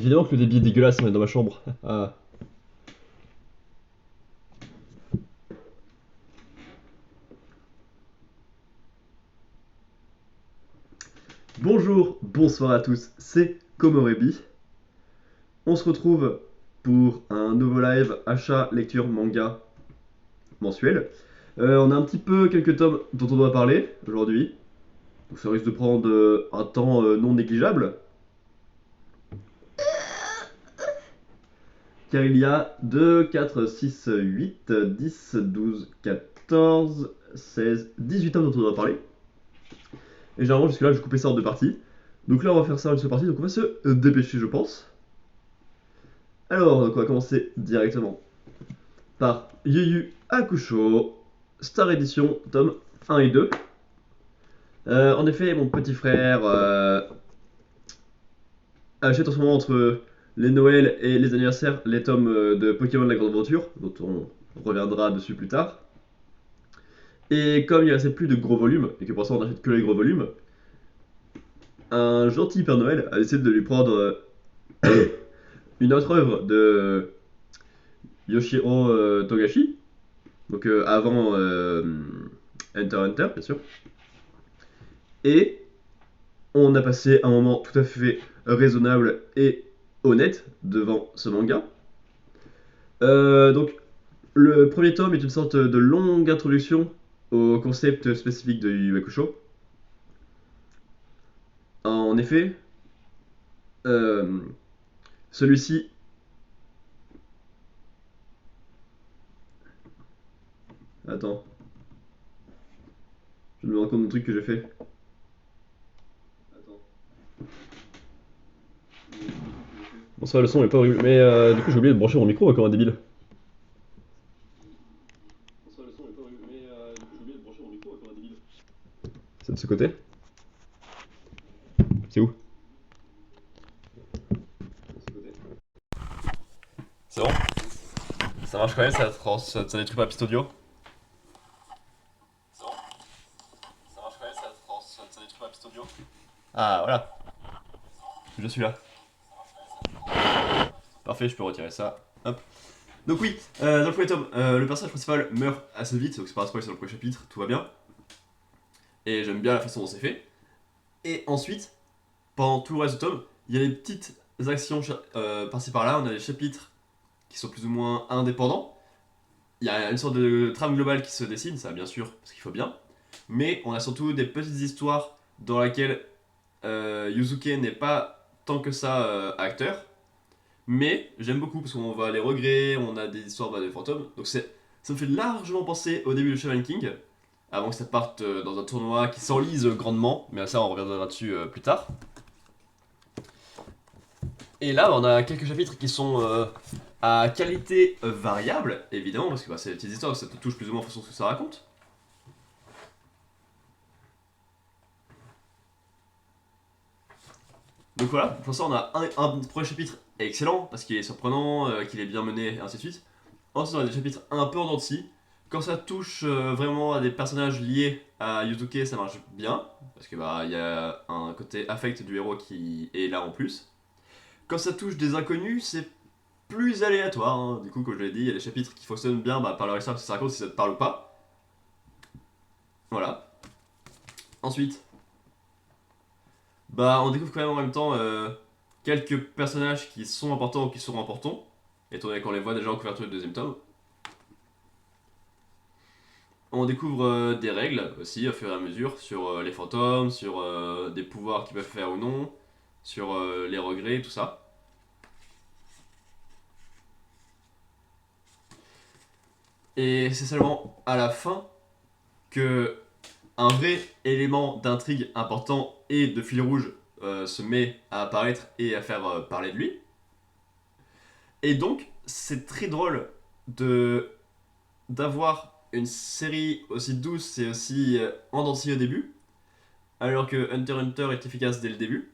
Évidemment que le débit est dégueulasse, on est dans ma chambre. Ah. Bonjour, bonsoir à tous, c'est Komorebi. On se retrouve pour un nouveau live achat, lecture, manga mensuel. On a un petit peu quelques tomes dont on doit parler aujourd'hui. Donc ça risque de prendre un temps non négligeable. Car il y a 2, 4, 6, 8, 10, 12, 14, 16, 18 tomes dont on doit parler. Et généralement jusque là je coupais ça en deux parties. Donc là on va faire ça en une seule partie, donc on va se dépêcher je pense. Alors donc on va commencer directement par Yu Yu Hakusho, Star Edition, tome 1 et 2. En effet, mon petit frère achète en ce moment entre les Noëls et les anniversaires les tomes de Pokémon La Grande Aventure, dont on reviendra dessus plus tard. Et comme il ne restait plus de gros volumes, et que pour l'instant on n'achète que les gros volumes, un gentil Père Noël a décidé de lui prendre une autre œuvre de Yoshiro Togashi, donc avant Hunter x Hunter, bien sûr. Et on a passé un moment tout à fait raisonnable et honnête devant ce manga. Donc, le premier tome est une sorte de longue introduction au concept spécifique de Yu Yu Hakusho. En effet, euh, celui-ci. Attends, je me rends compte d'un truc que j'ai fait. Attends. Bon, ça va, le son est pas horrible, mais du coup j'ai oublié de brancher mon micro comme un débile. C'est de ce côté? C'est où? C'est bon? Ça marche quand même, ça détruit pas la piste audio? C'est bon? Ça marche quand même, ça détruit pas la piste audio? Ah, voilà, je suis là. Parfait, je peux retirer ça. Hop. Donc oui, dans le premier tome, le personnage principal meurt assez vite, donc c'est pas un spoil sur le premier chapitre, tout va bien. Et j'aime bien la façon dont c'est fait. Et ensuite, pendant tout le reste du tome, il y a des petites actions par-ci par-là, on a des chapitres qui sont plus ou moins indépendants. Il y a une sorte de trame globale qui se dessine, ça bien sûr, parce qu'il faut bien. Mais on a surtout des petites histoires dans lesquelles Yuzuke n'est pas tant que ça acteur. Mais j'aime beaucoup parce qu'on va les regrets, on a des histoires de fantômes. Donc ça me fait largement penser au début de Shaman King, avant que ça parte dans un tournoi qui s'enlise grandement. Mais ça, on reviendra dessus plus tard. Et là, on a quelques chapitres qui sont à qualité variable, évidemment, parce que c'est des petites histoires, ça te touche plus ou moins en fonction de ce que ça raconte. Donc voilà, pour ça on a un premier chapitre excellent, parce qu'il est surprenant, qu'il est bien mené, et ainsi de suite. Ensuite on a des chapitres un peu en dents de scie. Quand ça touche vraiment à des personnages liés à Yuzuke, ça marche bien, parce que bah il y a un côté affect du héros qui est là en plus. Quand ça touche des inconnus, c'est plus aléatoire, hein. Du coup, comme je l'ai dit, il y a des chapitres qui fonctionnent bien par leur histoire, si ça raconte si ça te parle ou pas. Voilà. Ensuite, bah on découvre quand même en même temps quelques personnages qui sont importants ou qui seront importants, étant donné qu'on les voit déjà en couverture du deuxième tome. On découvre des règles aussi au fur et à mesure sur les fantômes, sur des pouvoirs qu'ils peuvent faire ou non, sur les regrets, tout ça. Et c'est seulement à la fin que un vrai élément d'intrigue important et de fil rouge se met à apparaître et à faire parler de lui. Et donc, c'est très drôle de d'avoir une série aussi douce et aussi endurcie au début, alors que Hunter x Hunter est efficace dès le début.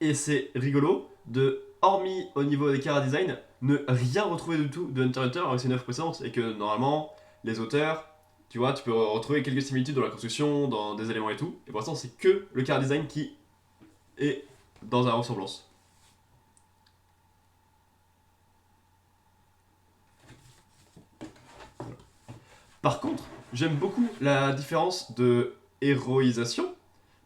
Et c'est rigolo de, hormis au niveau des chara design, ne rien retrouver du tout de Hunter x Hunter avec ses 9 précédentes, et que normalement, les auteurs, tu vois, tu peux retrouver quelques similitudes dans la construction, dans des éléments et tout, et pour l'instant, c'est que le chara design qui est dans la ressemblance. Par contre, j'aime beaucoup la différence de héroïsation.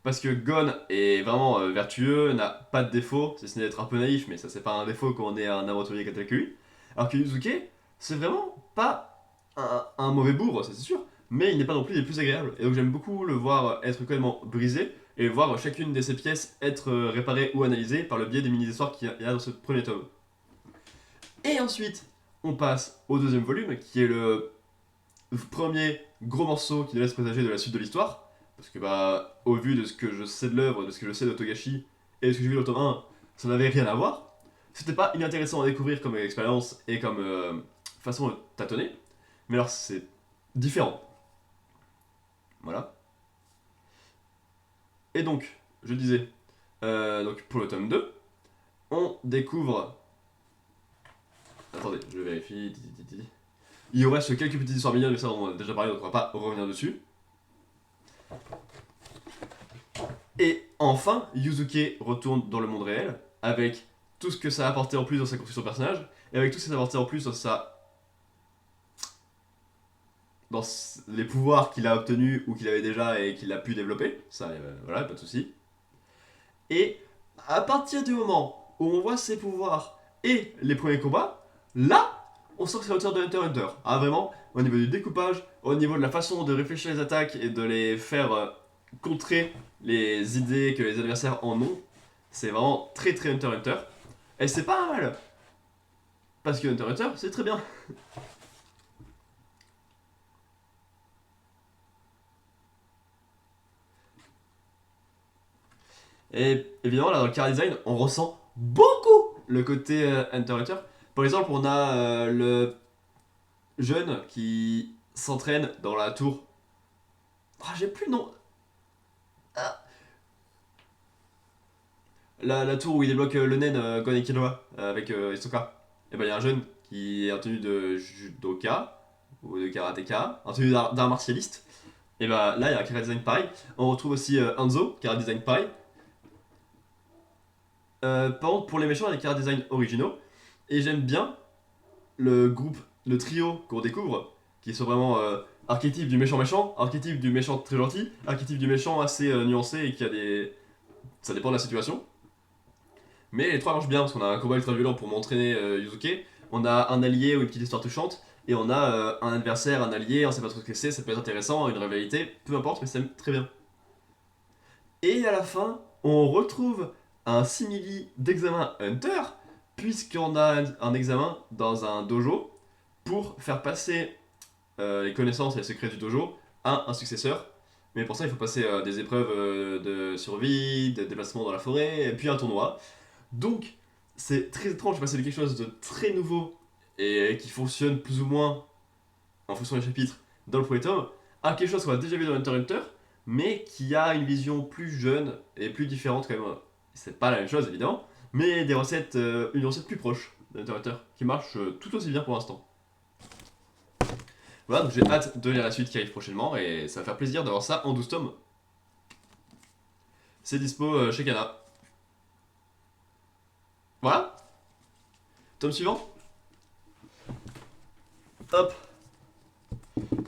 Parce que Gon est vraiment vertueux, n'a pas de défaut, si ce n'est d'être un peu naïf, mais ça c'est pas un défaut quand on est un aventurier tel que lui. Alors que Yuzuke, c'est vraiment pas un mauvais bourre, ça c'est sûr, mais il n'est pas non plus des plus agréables. Et donc j'aime beaucoup le voir être complètement brisé, et voir chacune de ses pièces être réparée ou analysée par le biais des mini-histoires qu'il y a dans ce premier tome. Et ensuite, on passe au deuxième volume, qui est le premier gros morceau qui nous laisse présager de la suite de l'histoire. Parce que, bah, au vu de ce que je sais de l'œuvre, de ce que je sais de Togashi et de ce que j'ai vu dans le tome 1, ça n'avait rien à voir. C'était pas inintéressant à découvrir comme expérience et comme façon de tâtonner. Mais alors, c'est différent. Voilà. Et donc, je disais, donc pour le tome 2, on découvre. Attendez, je vérifie. Il reste quelques petites histoires mignonnes, mais ça on en a déjà parlé, donc on va pas revenir dessus. Et enfin, Yuzuke retourne dans le monde réel, avec tout ce que ça a apporté en plus dans sa construction de personnage, et avec tout ce que ça a apporté en plus dans les pouvoirs qu'il a obtenus ou qu'il avait déjà et qu'il a pu développer. Ça, voilà, pas de souci. Et à partir du moment où on voit ses pouvoirs et les premiers combats, là, on sent que c'est l'auteur de Hunter x Hunter. Ah, vraiment, au niveau du découpage, au niveau de la façon de réfléchir les attaques et de les faire contrer les idées que les adversaires en ont, c'est vraiment très très Hunter x Hunter. Et c'est pas mal, parce que Hunter x Hunter, c'est très bien. Et évidemment, là, dans le car design, on ressent beaucoup le côté Hunter x Hunter. Par exemple, on a le jeune qui s'entraîne dans la tour. Ah, j'ai plus le nom. Ah. La tour où il débloque le naine Gon et Killua avec Hisoka. Et ben il y a un jeune qui est en tenue de judoka ou de karatéka, en tenue d'art martialiste. Et bah là il y a un chara design pareil. On retrouve aussi Hanzo, chara design pareil. Par contre pour les méchants il y a des chara design originaux. Et j'aime bien le groupe, le trio qu'on découvre, qui sont vraiment archétype du méchant méchant, archétype du méchant très gentil, archétype du méchant assez nuancé et qui a des... Ça dépend de la situation. Mais les trois marchent bien parce qu'on a un combat ultra violent pour m'entraîner Yuzuke, on a un allié ou une petite histoire touchante, et on a un adversaire, un allié, on sait pas trop ce que c'est, ça peut être intéressant, une rivalité, peu importe, mais c'est très bien. Et à la fin, on retrouve un simili d'examen Hunter, puisqu'on a un examen dans un dojo pour faire passer les connaissances et les secrets du dojo à un successeur. Mais pour ça, il faut passer des épreuves de survie, de déplacement dans la forêt, et puis un tournoi. Donc, c'est très étrange de passer de quelque chose de très nouveau et qui fonctionne plus ou moins en fonction des chapitres dans le premier tome à quelque chose qu'on a déjà vu dans Hunter x Hunter, mais qui a une vision plus jeune et plus différente quand même. C'est pas la même chose évidemment, mais des recettes, une recette plus proche d'Hunter x Hunter qui marche tout aussi bien pour l'instant. Voilà, donc j'ai hâte de lire la suite qui arrive prochainement et ça va faire plaisir d'avoir ça en 12 tomes. C'est dispo chez Kana. Voilà, tome suivant. Hop.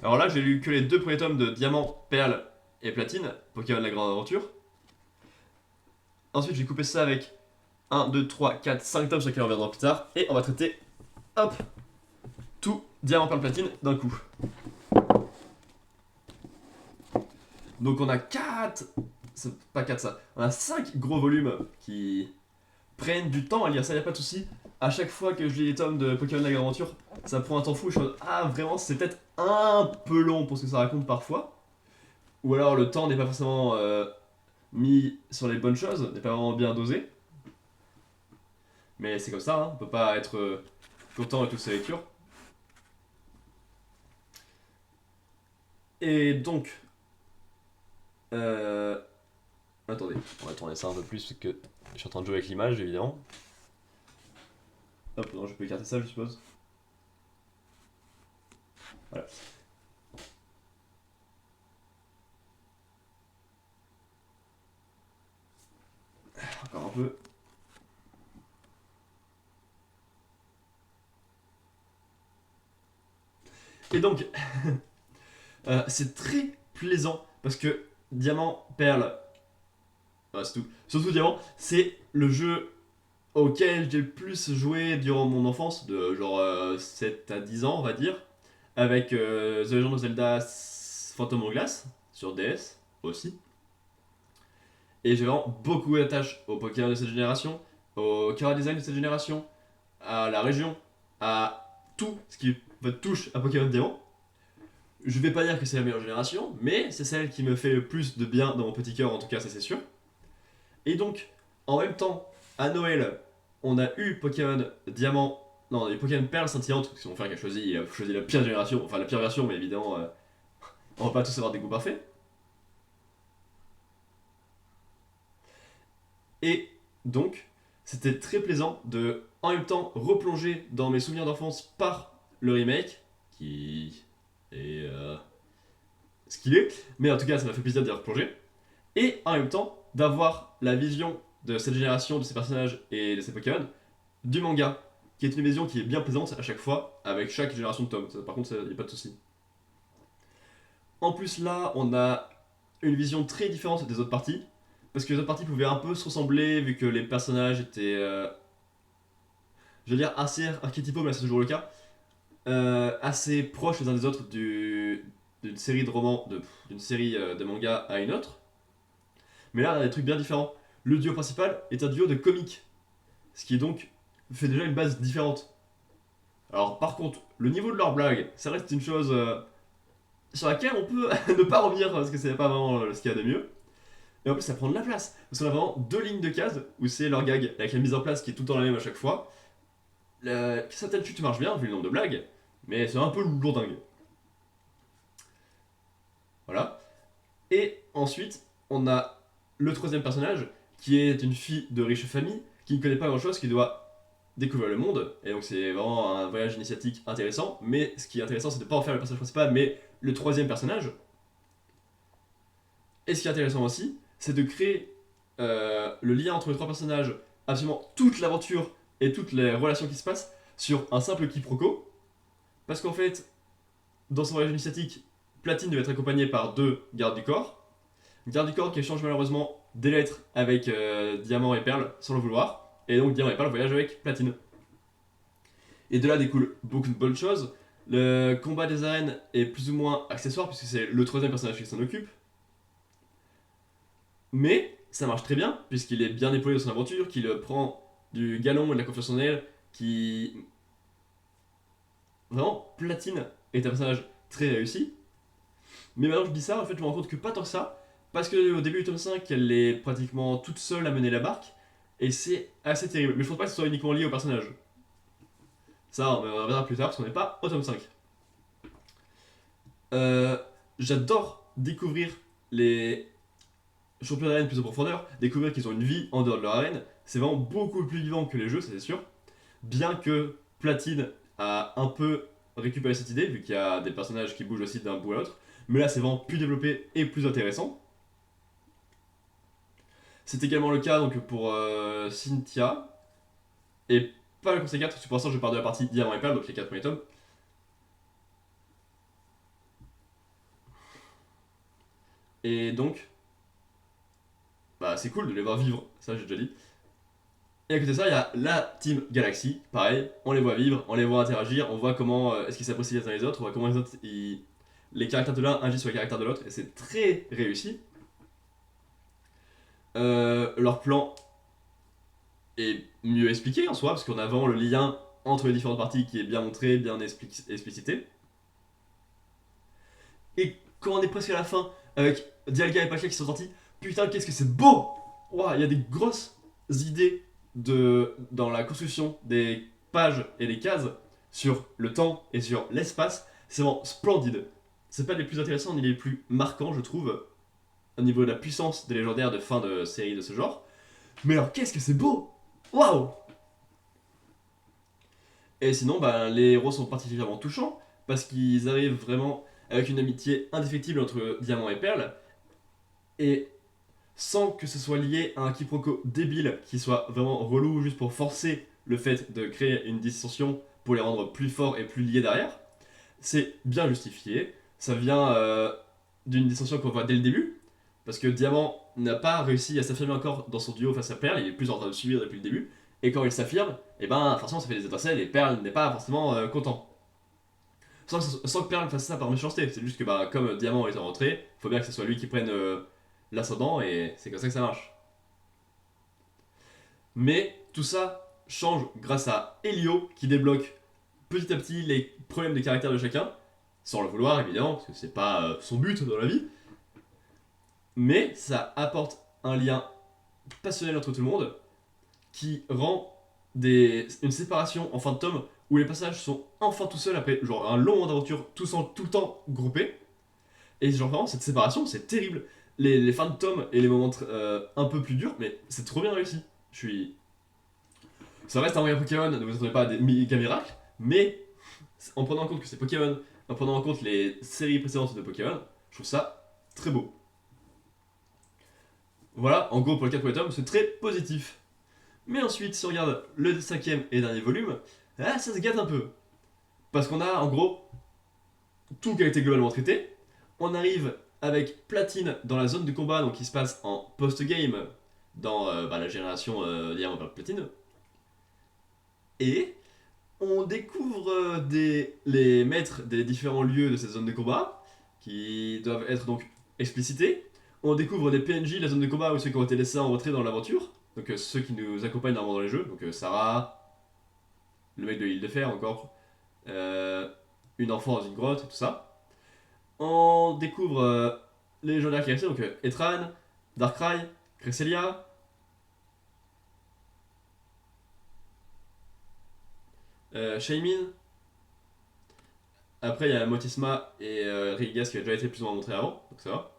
Alors là, j'ai lu que les deux premiers tomes de Diamant, Perle et Platine, Pokémon la Grande Aventure. Ensuite, j'ai coupé ça avec 1, 2, 3, 4, 5 tomes sur lesquels on reviendra plus tard. Et on va traiter, hop, tout Diamant, Perle, Platine d'un coup. Donc on a 4... C'est pas 4 ça. On a 5 gros volumes qui prennent du temps à lire, ça y a pas de souci. À chaque fois que je lis les tomes de Pokémon la Grande Aventure, ça prend un temps fou. Je suis en mode, ah vraiment, c'est peut-être un peu long pour ce que ça raconte parfois. Ou alors le temps n'est pas forcément mis sur les bonnes choses, n'est pas vraiment bien dosé. Mais c'est comme ça, hein, on peut pas être content de toutes ces lectures. Et donc... Attendez, on va tourner ça un peu plus parce que je suis en train de jouer avec l'image évidemment. Hop, non, je peux écarter ça je suppose. Voilà. Encore un peu. Et donc, C'est très plaisant parce que Diamant, Perle, c'est tout. Surtout Diamant, c'est le jeu auquel j'ai le plus joué durant mon enfance, de genre 7 à 10 ans, on va dire, avec The Legend of Zelda Phantom Hourglass sur DS aussi. Et j'ai vraiment beaucoup d'attaches au Pokémon de cette génération, au Chara Design de cette génération, à la région, à tout ce qui touche à Pokémon Diamant. Je vais pas dire que c'est la meilleure génération, mais c'est celle qui me fait le plus de bien dans mon petit cœur, en tout cas, ça c'est sûr. Et donc, en même temps, à Noël, on a eu Pokémon Diamant, non, les Pokémon Perle scintillante, parce que mon frère qui a choisi, il a choisi la pire génération, enfin la pire version, mais évidemment, on va pas tous avoir des goûts parfaits. Et donc, c'était très plaisant de, en même temps, replonger dans mes souvenirs d'enfance par le remake, qui est ce qu'il est, mais en tout cas, ça m'a fait plaisir d'y replonger, et en même temps, d'avoir la vision de cette génération, de ces personnages et de ces Pokémon, du manga, qui est une vision qui est bien présente à chaque fois, avec chaque génération de tomes. Ça, par contre, il n'y a pas de souci. En plus, là, on a une vision très différente des autres parties, parce que les autres parties pouvaient un peu se ressembler, vu que les personnages étaient, je veux dire, assez archétypaux, mais c'est toujours le cas, assez proches les uns des autres d'une série de romans, d'une série de mangas à une autre. Mais là, on a des trucs bien différents. Le duo principal est un duo de comiques, ce qui est donc fait déjà une base différente. Alors, par contre, le niveau de leurs blagues, ça reste une chose sur laquelle on peut ne pas revenir parce que c'est pas vraiment ce qu'il y a de mieux. Et en plus, ça prend de la place. Parce qu'on a vraiment deux lignes de cases où c'est leur gag avec la mise en place qui est tout le temps la même à chaque fois. Certaines chutes marchent bien vu le nombre de blagues, mais c'est un peu lourdingue. Voilà. Et ensuite, on a le troisième personnage qui est une fille de riche famille qui ne connaît pas grand chose, qui doit découvrir le monde. Et donc, c'est vraiment un voyage initiatique intéressant. Mais ce qui est intéressant, c'est de ne pas en faire le personnage principal, mais le troisième personnage. Et ce qui est intéressant aussi, c'est de créer le lien entre les trois personnages, absolument toute l'aventure et toutes les relations qui se passent sur un simple quiproquo. Parce qu'en fait, dans son voyage initiatique, Platine devait être accompagnée par deux gardes du corps. Garde du corps qui échange malheureusement des lettres avec Diamant et Perle sans le vouloir. Et donc Diamant et Perle voyagent avec Platine. Et de là découle beaucoup de bonnes choses. Le combat des arènes est plus ou moins accessoire puisque c'est le troisième personnage qui s'en occupe. Mais ça marche très bien puisqu'il est bien épauvé dans son aventure, qu'il prend du galon et de la confiance en elle, qui... Vraiment, Platine est un personnage très réussi. Mais maintenant que je dis ça, en fait, je me rends compte que pas tant que ça, parce que au début du tome 5, elle est pratiquement toute seule à mener la barque, et c'est assez terrible. Mais je pense pas que ce soit uniquement lié au personnage. Ça, on reviendra plus tard, parce qu'on n'est pas au tome 5. Euh, J'adore découvrir les champions d'arène plus en profondeur, découvrir qu'ils ont une vie en dehors de leur arène. C'est vraiment beaucoup plus vivant que les jeux, ça c'est sûr. Bien que Platine a un peu récupéré cette idée, vu qu'il y a des personnages qui bougent aussi d'un bout à l'autre. Mais là, c'est vraiment plus développé et plus intéressant. C'est également le cas donc, pour Cynthia. Et pas le conseil 4, parce que pour l'instant, je pars de la partie Diamant et Perle, donc les 4 premiers tomes. Et donc, bah, c'est cool de les voir vivre, ça j'ai déjà dit. Et à côté de ça, il y a la Team Galaxy, pareil, on les voit vivre, on les voit interagir, on voit comment est-ce qu'ils s'apprécient les uns les autres, on voit comment les caractères de l'un agissent sur les caractères de l'autre, et c'est très réussi. Leur plan est mieux expliqué en soi, parce qu'on a vraiment le lien entre les différentes parties qui est bien montré, bien explicité. Et quand on est presque à la fin, avec Dialga et Palkia qui sont sortis, putain, qu'est-ce que c'est beau! Waouh, il y a des grosses idées dans la construction des pages et des cases sur le temps et sur l'espace. C'est vraiment splendide. C'est pas les plus intéressants ni les plus marquants, je trouve, au niveau de la puissance des légendaires de fin de série de ce genre. Mais alors, qu'est-ce que c'est beau! Waouh! Et sinon, bah, les héros sont particulièrement touchants parce qu'ils arrivent vraiment avec une amitié indéfectible entre Diamant et Perle et sans que ce soit lié à un quiproquo débile qui soit vraiment relou juste pour forcer le fait de créer une dissension pour les rendre plus forts et plus liés derrière. C'est bien justifié, ça vient d'une distinction qu'on voit dès le début, parce que Diamant n'a pas réussi à s'affirmer encore dans son duo face à Perle, il est plus en train de subir depuis le début, et quand il s'affirme, et ben forcément ça fait des étincelles, et Perle n'est pas forcément content. Sans que Perle fasse ça par méchanceté, c'est juste que bah, comme Diamant est en rentrée, faut bien que ce soit lui qui prenne l'ascendant, et c'est comme ça que ça marche. Mais tout ça change grâce à Elio qui débloque petit à petit les problèmes des caractères de chacun, sans le vouloir évidemment, parce que c'est pas son but dans la vie, mais ça apporte un lien passionnel entre tout le monde qui rend une séparation en fin de tome où les passages sont enfin tout seuls après genre un long moment d'aventure tout le temps groupés. Et genre vraiment cette séparation c'est terrible. Les fins de tome et les moments un peu plus durs, mais c'est trop bien réussi. Je suis. Ça reste un manga Pokémon, ne vous attendez pas à des méga miracles, mais en prenant en compte que c'est Pokémon, en prenant en compte les séries précédentes de Pokémon, je trouve ça très beau. Voilà, en gros pour le 4 tomes, c'est très positif. Mais ensuite, si on regarde le cinquième et dernier volume, là ça se gâte un peu. Parce qu'on a en gros tout qui a été globalement traité. On arrive avec Platine dans la zone de combat, donc qui se passe en post-game dans la génération Diamant Platine. Et on découvre les maîtres des différents lieux de cette zone de combat, qui doivent être donc explicités. On découvre des PNJ, la zone de combat, ou ceux qui ont été laissés en retrait dans l'aventure. Donc ceux qui nous accompagnent normalement dans les jeux. Donc Sarah, le mec de l'île de fer encore, une enfant dans une grotte et tout ça. On découvre les légendaires qui restent, donc Etran, Darkrai, Cresselia, Shaymin. Après, il y a Motisma et Rigas qui a déjà été plus ou moins montré avant, donc ça va.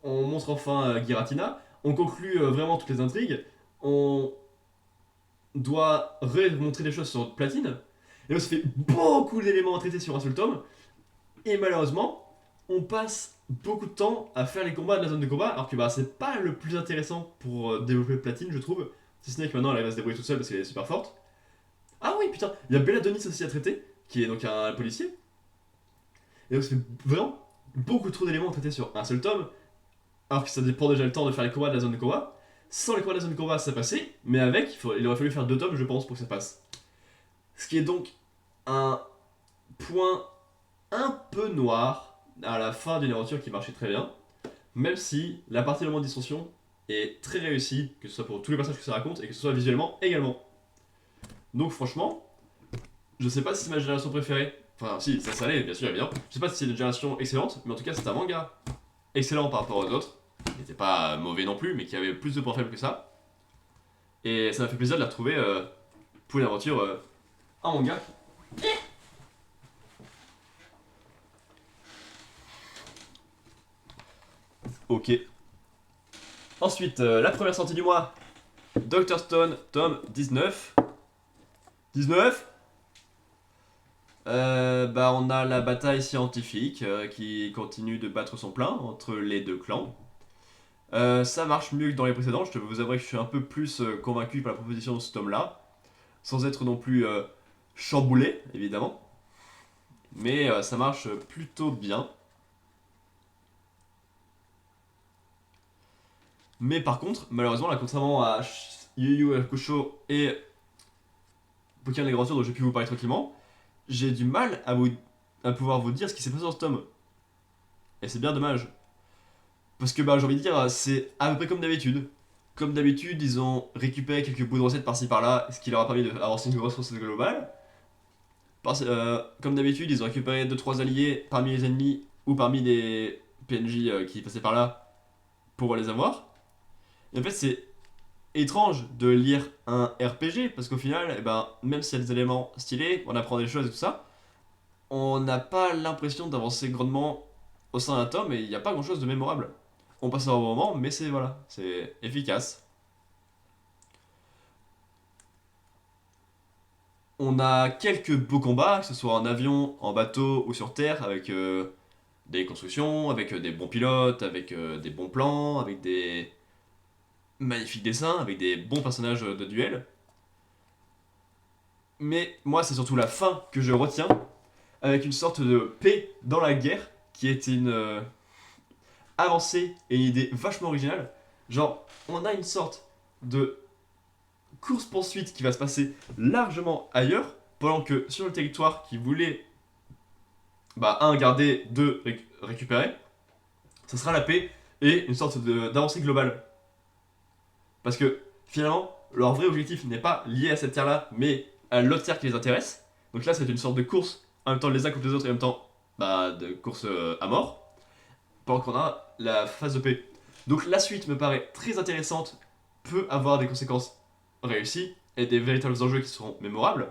On montre enfin Giratina. On conclut vraiment toutes les intrigues. On doit remontrer des choses sur Platine. Et là, ça fait beaucoup d'éléments à traiter sur un seul tome. Et malheureusement, on passe beaucoup de temps à faire les combats de la zone de combat, alors que bah, c'est pas le plus intéressant pour développer Platine, je trouve. Si ce n'est que maintenant, elle arrive à se débrouiller toute seule parce qu'elle est super forte. Ah oui, putain, il y a Belladonis aussi à traiter, qui est donc un policier. Et donc, ça fait vraiment beaucoup trop d'éléments à traiter sur un seul tome, alors que ça prend déjà le temps de faire les combats de la zone de combat. Sans les combats de la zone de combat, ça passait, mais avec, il aurait fallu faire 2 tomes, je pense, pour que ça passe. Ce qui est donc un point un peu noir à la fin d'une aventure qui marchait très bien, même si la partie de distorsion est très réussie, que ce soit pour tous les passages que ça raconte et que ce soit visuellement également. Donc franchement, je sais pas si c'est ma génération préférée. Enfin, si, ça l'est, bien sûr, évidemment. Je sais pas si c'est une génération excellente, mais en tout cas, c'est un manga excellent par rapport aux autres, qui n'était pas mauvais non plus, mais qui avait plus de points faibles que ça. Et ça m'a fait plaisir de la retrouver pour une aventure en manga. Ok. Ensuite, la première sortie du mois, Dr. Stone, tome 19. 19 on a la bataille scientifique qui continue de battre son plein entre les deux clans. Ça marche mieux que dans les précédents, je vous avouer que je suis un peu plus convaincu par la proposition de ce tome-là, sans être non plus chamboulé, évidemment. Mais ça marche plutôt bien. Mais par contre, malheureusement, là, contrairement à Yu Yu Hakusho et Pokémon les Aventures dont j'ai pu vous parler tranquillement, j'ai du mal à pouvoir vous dire ce qui s'est passé dans ce tome. Et c'est bien dommage. Parce que j'ai envie de dire, c'est à peu près comme d'habitude. Comme d'habitude, ils ont récupéré quelques bouts de recettes par-ci par-là, ce qui leur a permis d'avancer une grosse recette globale. Comme d'habitude, ils ont récupéré 2-3 alliés parmi les ennemis ou parmi des PNJ qui passaient par là pour les avoir. Et en fait, c'est étrange de lire un RPG parce qu'au final, même s'il y a des éléments stylés, on apprend des choses et tout ça, on n'a pas l'impression d'avancer grandement au sein d'un tome et il n'y a pas grand chose de mémorable. On passe un bon moment, mais c'est efficace. On a quelques beaux combats, que ce soit en avion, en bateau ou sur terre, avec des constructions, avec des bons pilotes, avec des bons plans, avec des magnifiques dessins, avec des bons personnages de duel. Mais moi, c'est surtout la fin que je retiens, avec une sorte de paix dans la guerre, qui était une avancée et une idée vachement originale. Genre, on a une sorte de course-poursuite qui va se passer largement ailleurs, pendant que sur le territoire qui voulait, un, garder, deux, récupérer, ça sera la paix et une sorte d'avancée globale. Parce que finalement, leur vrai objectif n'est pas lié à cette terre-là, mais à l'autre terre qui les intéresse. Donc là, c'est une sorte de course, en même temps les uns contre les autres, et en même temps de course à mort, pendant qu'on a la phase de paix. Donc la suite me paraît très intéressante, peut avoir des conséquences réussies, et des véritables enjeux qui seront mémorables.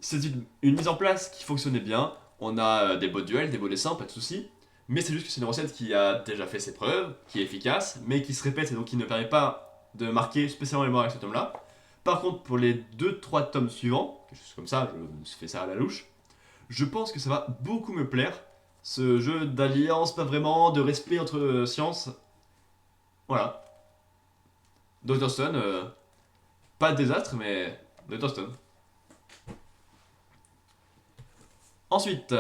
C'est une mise en place qui fonctionnait bien, on a des beaux duels, des beaux dessins, pas de soucis, mais c'est juste que c'est une recette qui a déjà fait ses preuves, qui est efficace, mais qui se répète et donc qui ne permet pas de marquer spécialement les mémoire avec ce tome-là. Par contre, pour les 2-3 tomes suivants, quelque chose comme ça, je fais ça à la louche, je pense que ça va beaucoup me plaire. Ce jeu d'alliance, pas vraiment, de respect entre sciences. Voilà. Dr. Stone, pas de désastre, mais Dr. Stone. Ensuite,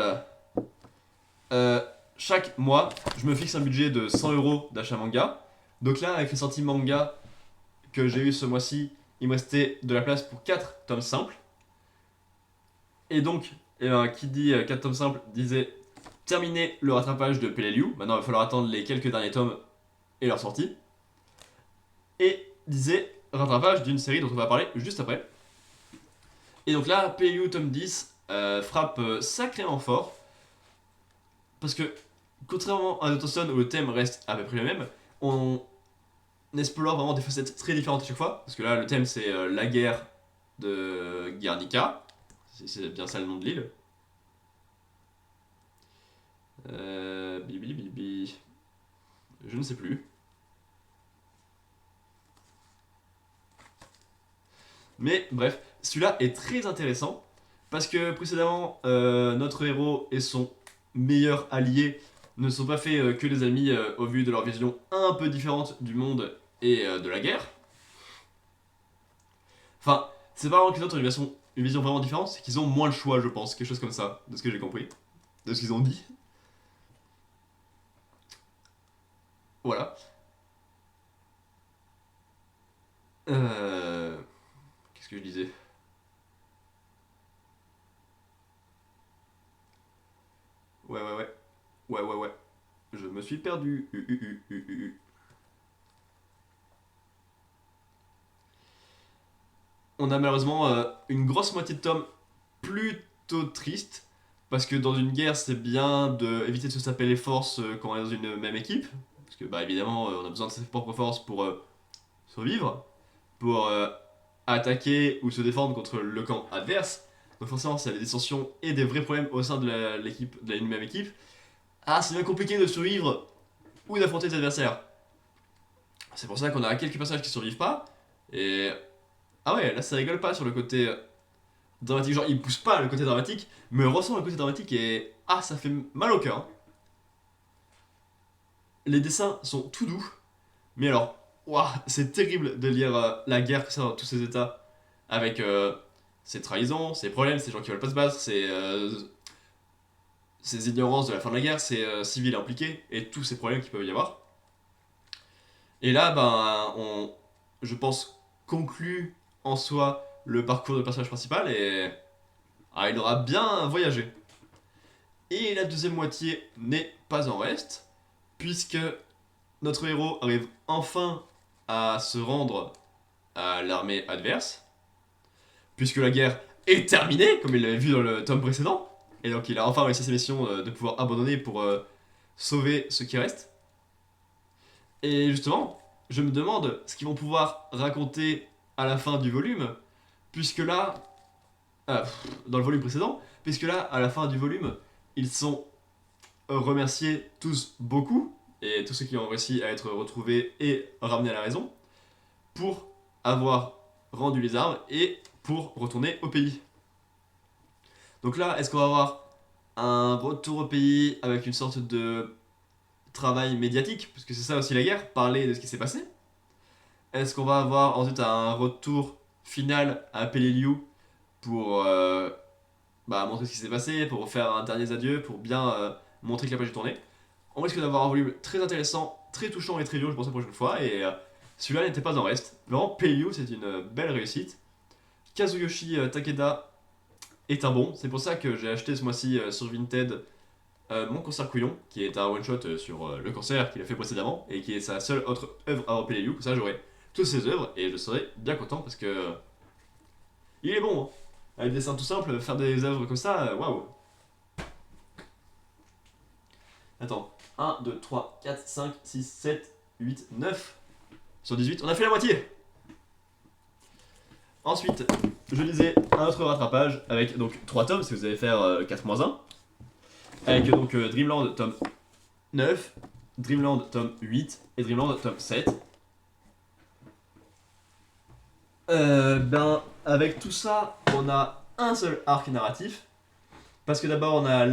euh, chaque mois, je me fixe un budget de 100 € d'achat manga. Donc là, avec les sorties manga que j'ai eu ce mois-ci, il me restait de la place pour 4 tomes simples. Et donc, qui dit 4 tomes simples disait terminer le rattrapage de Peleliu. Maintenant, il va falloir attendre les quelques derniers tomes et leur sortie. Et disait rattrapage d'une série dont on va parler juste après. Et donc là, Peleliu tome 10 frappe sacrément fort. Parce que, contrairement à Dr. Stone où le thème reste à peu près le même, on explore vraiment des facettes très différentes à chaque fois. Parce que là, le thème c'est la guerre de Guernica. C'est bien ça le nom de l'île. Bibi. Je ne sais plus. Mais bref, celui-là est très intéressant parce que précédemment, notre héros et son meilleur allié ne sont pas faits que des amis au vu de leur vision un peu différente du monde et de la guerre. Enfin, c'est pas vraiment que les autres ont une vision vraiment différente, c'est qu'ils ont moins le choix, je pense, quelque chose comme ça, de ce que j'ai compris, de ce qu'ils ont dit. Voilà. Qu'est-ce que je disais? Ouais. Ouais. Je me suis perdu. On a malheureusement une grosse moitié de tome plutôt triste. Parce que dans une guerre, c'est bien d'éviter de se taper les forces quand on est dans une même équipe. Parce que, évidemment, on a besoin de ses propres forces pour survivre, pour attaquer ou se défendre contre le camp adverse. Donc, forcément, s'il y a des dissensions et des vrais problèmes au sein de l'équipe, de la même équipe, c'est bien compliqué de survivre ou d'affronter les adversaires. C'est pour ça qu'on a quelques personnages qui survivent pas. Et. Ah ouais, là ça rigole pas sur le côté dramatique. Genre, il pousse pas le côté dramatique, mais on ressent le côté dramatique et. Ça fait mal au cœur. Les dessins sont tout doux, mais alors, c'est terrible de lire la guerre ça, dans tous ces états, avec ses trahisons, ses problèmes, ces gens qui veulent pas se battre, ces ignorances de la fin de la guerre, ces civils impliqués et tous ces problèmes qu'il peut y avoir. Et là, je pense, conclut en soi le parcours du personnage principal et il aura bien voyagé. Et la deuxième moitié n'est pas en reste, puisque notre héros arrive enfin à se rendre à l'armée adverse, puisque la guerre est terminée, comme il l'avait vu dans le tome précédent, et donc il a enfin réussi sa mission de pouvoir abandonner pour sauver ce qui reste. Et justement, je me demande ce qu'ils vont pouvoir raconter à la fin du volume, puisque là, dans le volume précédent, puisque là, à la fin du volume, ils sont remerciés tous beaucoup, et tous ceux qui ont réussi à être retrouvés et ramenés à la raison, pour avoir rendu les armes et pour retourner au pays. Donc là, est-ce qu'on va avoir un retour au pays avec une sorte de travail médiatique, parce que c'est ça aussi la guerre, parler de ce qui s'est passé? Est-ce qu'on va avoir ensuite un retour final à Peleliu pour bah, montrer ce qui s'est passé, pour faire un dernier adieu, pour bien montrer que la page est tournée. On risque d'avoir un volume très intéressant, très touchant et très dur, je pense, la prochaine fois. Et celui-là n'était pas en reste. Vraiment, Peiyou, c'est une belle réussite. Kazuyoshi Takeda est un bon. C'est pour ça que j'ai acheté ce mois-ci sur Vinted Mon Cancer Couillon, qui est un one-shot sur le cancer qu'il a fait précédemment, et qui est sa seule autre œuvre avant Peiyou. Comme ça, j'aurai toutes ses œuvres, et je serai bien content parce que il est bon. Hein. Avec des dessins tout simples, faire des œuvres comme ça, waouh. Attends, 1, 2, 3, 4, 5, 6, 7, 8, 9 sur 18, on a fait la moitié. Ensuite, je lisais un autre rattrapage avec donc 3 tomes, si vous allez faire 4-1, avec donc Dreamland tome 9, Dreamland tome 8 et Dreamland tome 7. Avec tout ça, on a un seul arc narratif. Parce que d'abord, on a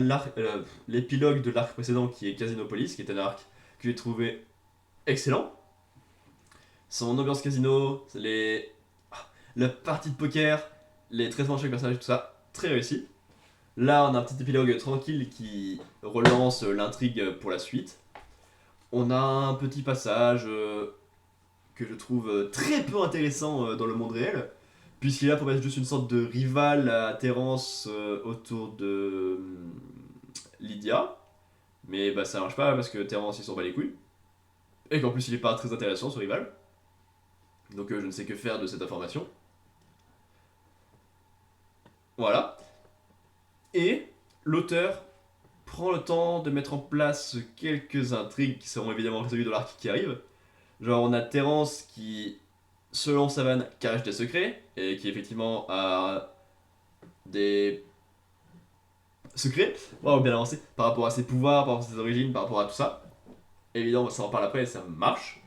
l'épilogue de l'arc précédent qui est Casinopolis, qui est un arc que j'ai trouvé excellent. Son ambiance casino, la partie de poker, les traitements de chaque personnage, tout ça, très réussi. Là, on a un petit épilogue tranquille qui relance l'intrigue pour la suite. On a un petit passage que je trouve très peu intéressant dans le monde réel, puisqu'il est là pour mettre juste une sorte de rival à Terence autour de Lydia. Mais bah ça marche pas parce que Terence il s'en bat les couilles. Et qu'en plus il est pas très intéressant ce rival. Donc je ne sais que faire de cette information. Voilà. Et l'auteur prend le temps de mettre en place quelques intrigues qui seront évidemment résolues dans l'arc qui arrive. Genre on a Terence qui, selon Savane, cache des secrets et qui effectivement a des secrets, bien avancé, par rapport à ses pouvoirs, par rapport à ses origines, par rapport à tout ça. Évidemment, ça en parle après et ça marche.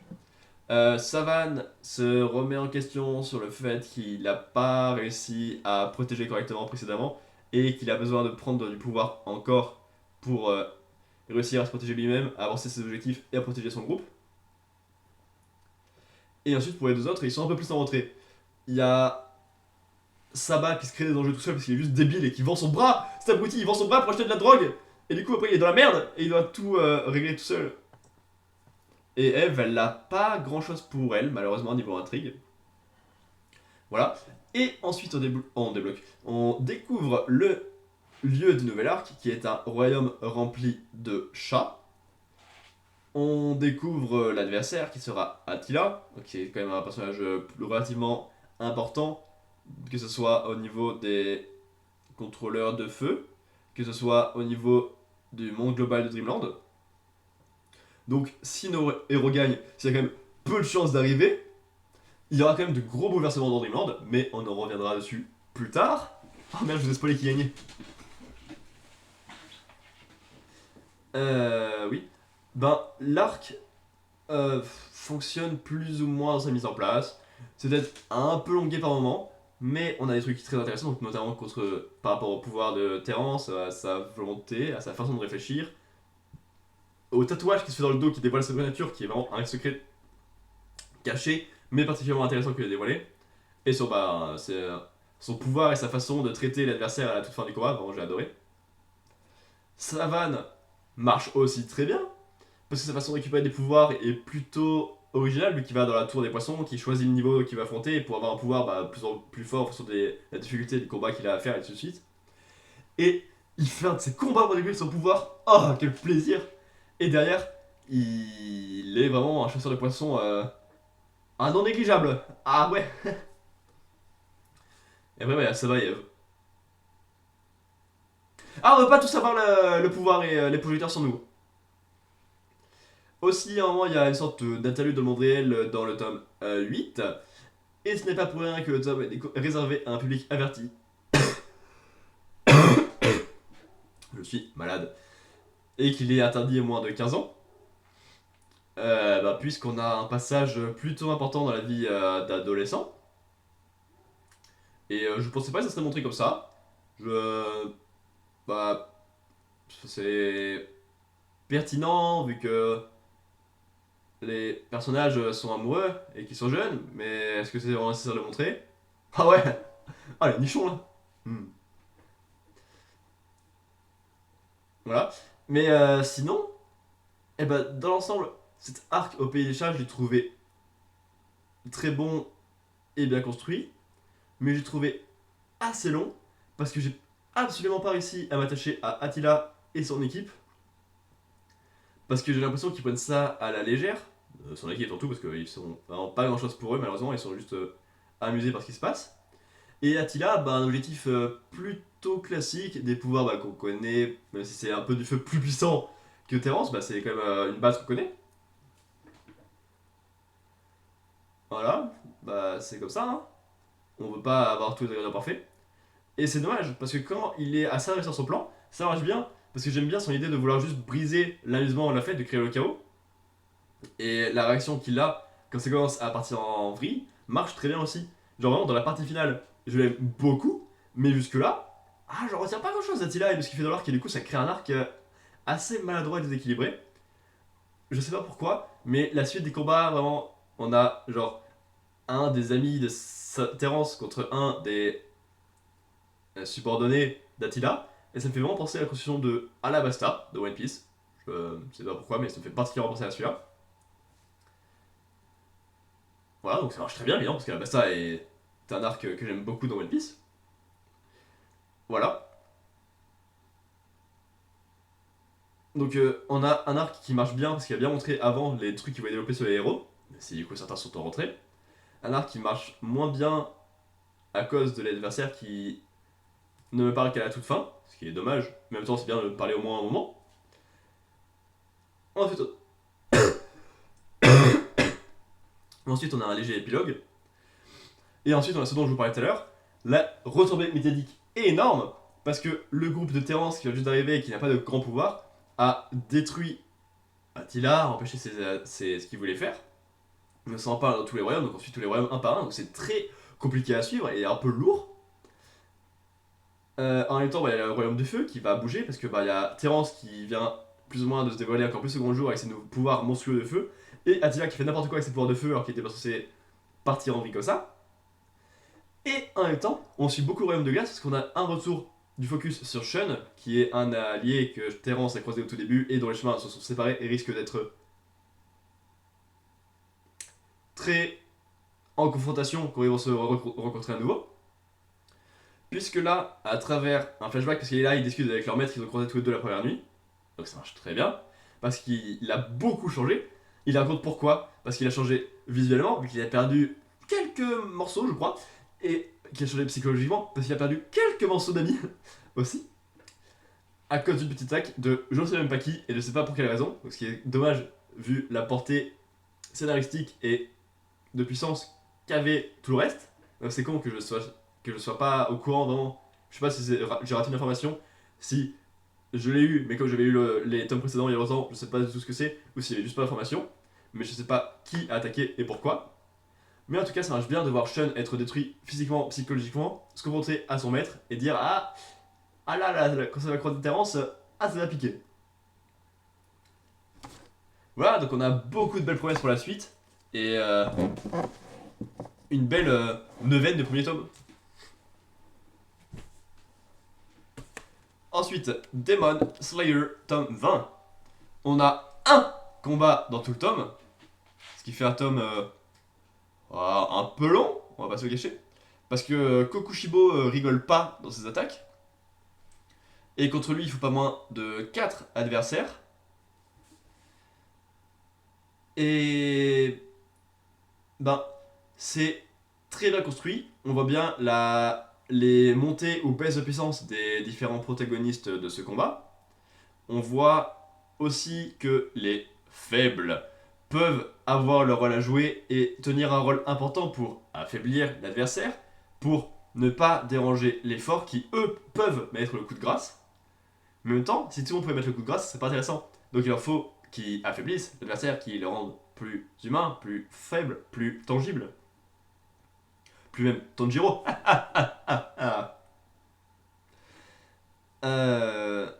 Savane se remet en question sur le fait qu'il n'a pas réussi à protéger correctement précédemment et qu'il a besoin de prendre du pouvoir encore pour réussir à se protéger lui-même, à avancer ses objectifs et à protéger son groupe. Et ensuite, pour les deux autres, ils sont un peu plus en retrait. Il y a Saba qui se crée des enjeux tout seul parce qu'il est juste débile et qui vend son bras. C'est abruti, il vend son bras pour acheter de la drogue. Et du coup, après, il est dans la merde et il doit tout régler tout seul. Et Eve, elle n'a pas grand chose pour elle, malheureusement, niveau intrigue. Voilà. Et ensuite, on débloque. On découvre le lieu du nouvel arc, qui est un royaume rempli de chats. On découvre l'adversaire, qui sera Attila, qui est quand même un personnage relativement important, que ce soit au niveau des contrôleurs de feu, que ce soit au niveau du monde global de Dreamland. Donc, si nos héros gagnent, s'il y a quand même peu de chances d'arriver, il y aura quand même de gros bouleversements dans Dreamland, mais on en reviendra dessus plus tard. Oh merde, je vous ai spoilé qui gagnait. Oui. L'arc fonctionne plus ou moins dans sa mise en place. C'est peut-être un peu longué par moment, mais on a des trucs très intéressants, donc notamment par rapport au pouvoir de Terence, à sa volonté, à sa façon de réfléchir, au tatouage qui se fait dans le dos qui dévoile sa vraie nature, qui est vraiment un secret caché, mais particulièrement intéressant qu'il a dévoilé, et sur son pouvoir et sa façon de traiter l'adversaire à la toute fin du combat, vraiment j'ai adoré. Savane marche aussi très bien, parce que sa façon de récupérer des pouvoirs est plutôt originale, lui qui va dans la tour des poissons, qui choisit le niveau qu'il va affronter pour avoir un pouvoir plus fort en fonction de la difficulté des combats qu'il a à faire et ainsi de suite. Et il fait un de ses combats pour découvrir son pouvoir, oh quel plaisir! Et derrière, il est vraiment un chasseur de poissons un non négligeable. Ah ouais. Et après, ouais, ça va, Eve. Ah, on veut pas tous avoir le pouvoir et les projecteurs sont nouveaux. Aussi, à un moment, il y a une sorte d'interlude de le monde réel dans le tome 8. Et ce n'est pas pour rien que le tome est réservé à un public averti. Je suis malade. Et qu'il est interdit à moins de 15 ans. Puisqu'on a un passage plutôt important dans la vie d'adolescent. Et je pensais pas que ça serait montré comme ça. Bah, c'est pertinent vu que les personnages sont amoureux et qu'ils sont jeunes, mais est-ce que c'est vraiment nécessaire de le montrer? Ah ouais. Ah les nichons là. Hmm. Voilà. Mais sinon, eh ben, dans l'ensemble, cet arc au Pays des Chats, je l'ai trouvé très bon et bien construit, mais j'ai trouvé assez long parce que j'ai absolument pas réussi à m'attacher à Attila et son équipe parce que j'ai l'impression qu'ils prennent ça à la légère, son équipe surtout parce qu'ils sont vraiment pas grand chose pour eux malheureusement, ils sont juste amusés par ce qui se passe. Et Attila, bah, un objectif plutôt classique, des pouvoirs qu'on connaît, même si c'est un peu du feu plus puissant que Terrence, bah, c'est quand même une base qu'on connaît. Voilà, bah c'est comme ça, hein. On veut pas avoir tous les ingrédients parfaits. Et c'est dommage, parce que quand il est à s'investir sur son plan, ça marche bien, parce que j'aime bien son idée de vouloir juste briser l'amusement, la fête, de créer le chaos. Et la réaction qu'il a quand ça commence à partir en vrille marche très bien aussi. Genre vraiment dans la partie finale, je l'aime beaucoup, mais jusque-là, j'en retiens pas grand-chose d'Attila et de ce qu'il fait dans l'arc, et du coup ça crée un arc assez maladroit et déséquilibré. Je sais pas pourquoi, mais la suite des combats, vraiment, on a genre un des amis de Terence contre un des subordonnés d'Attila, et ça me fait vraiment penser à la construction de Alabasta de One Piece. Je sais pas pourquoi, mais ça me fait particulièrement penser à celui-là. Voilà, donc ça marche très bien, évidemment, parce qu'Alabasta est un arc que j'aime beaucoup dans One Piece. Voilà. Donc on a un arc qui marche bien, parce qu'il a bien montré avant les trucs qu'il voulait développer sur les héros, si du coup certains sont en rentrée. Un arc qui marche moins bien à cause de l'adversaire qui ne me parle qu'à la toute fin, ce qui est dommage, mais en même temps c'est bien de parler au moins un moment. Ensuite, ensuite on a un léger épilogue, et ensuite on a ce dont je vous parlais tout à l'heure, la retombée médiatique est énorme, parce que le groupe de Terrence qui vient juste d'arriver et qui n'a pas de grand pouvoir, a détruit Attila, a empêché ce qu'il voulait faire. On s'en parle dans tous les royaumes, donc on suit tous les royaumes un par un, donc c'est très compliqué à suivre et un peu lourd. En même temps, bah, il y a le royaume du feu qui va bouger parce que il y a Terence qui vient plus ou moins de se dévoiler encore plus au grand jour avec ses nouveaux pouvoirs monstrueux de feu, et Attila qui fait n'importe quoi avec ses pouvoirs de feu alors qu'il était pas censé partir en vrille comme ça. Et en même temps, on suit beaucoup le royaume de glace parce qu'on a un retour du focus sur Shun, qui est un allié que Terence a croisé au tout début et dont les chemins se sont séparés et risque d'être très en confrontation quand ils vont se rencontrer à nouveau. Puisque là, à travers un flashback, parce qu'il est là, il discute avec leur maître, ils ont croisé tous les deux la première nuit, donc ça marche très bien, parce qu'il a beaucoup changé. Il raconte pourquoi, parce qu'il a changé visuellement, vu qu'il a perdu quelques morceaux, je crois, et qu'il a changé psychologiquement, parce qu'il a perdu quelques morceaux d'amis aussi, à cause d'une petite attaque de je ne sais même pas qui, et je ne sais pas pour quelle raison, donc ce qui est dommage vu la portée scénaristique et de puissance qu'avait tout le reste. Donc c'est con que je sois pas au courant vraiment. Je sais pas si j'ai raté une information, si je l'ai eu, mais comme j'avais eu les tomes précédents il y a longtemps, je sais pas du tout ce que c'est, ou s'il y avait juste pas d'information, mais je sais pas qui a attaqué et pourquoi. Mais en tout cas, ça marche bien de voir Shun être détruit physiquement, psychologiquement, se confronter à son maître et dire ah là, quand ça va croiser Terrence, ça va piquer. Voilà, donc on a beaucoup de belles promesses pour la suite, et une belle neuvaine de premier tome. Ensuite, Demon Slayer, tome 20. On a un combat dans tout le tome, ce qui fait un tome un peu long, on va pas se le cacher. Parce que Kokushibo rigole pas dans ses attaques. Et contre lui, il faut pas moins de 4 adversaires. Et. Ben, c'est très bien construit. On voit bien les montées ou baisses de puissance des différents protagonistes de ce combat. On voit aussi que les faibles peuvent avoir leur rôle à jouer et tenir un rôle important pour affaiblir l'adversaire, pour ne pas déranger les forts qui, eux, peuvent mettre le coup de grâce. Mais en même temps, si tout le monde pouvait mettre le coup de grâce, c'est pas intéressant. Donc il leur faut qu'ils affaiblissent l'adversaire, qui le rendent plus humain, plus faible, plus tangible. Plus même Tanjiro. euh...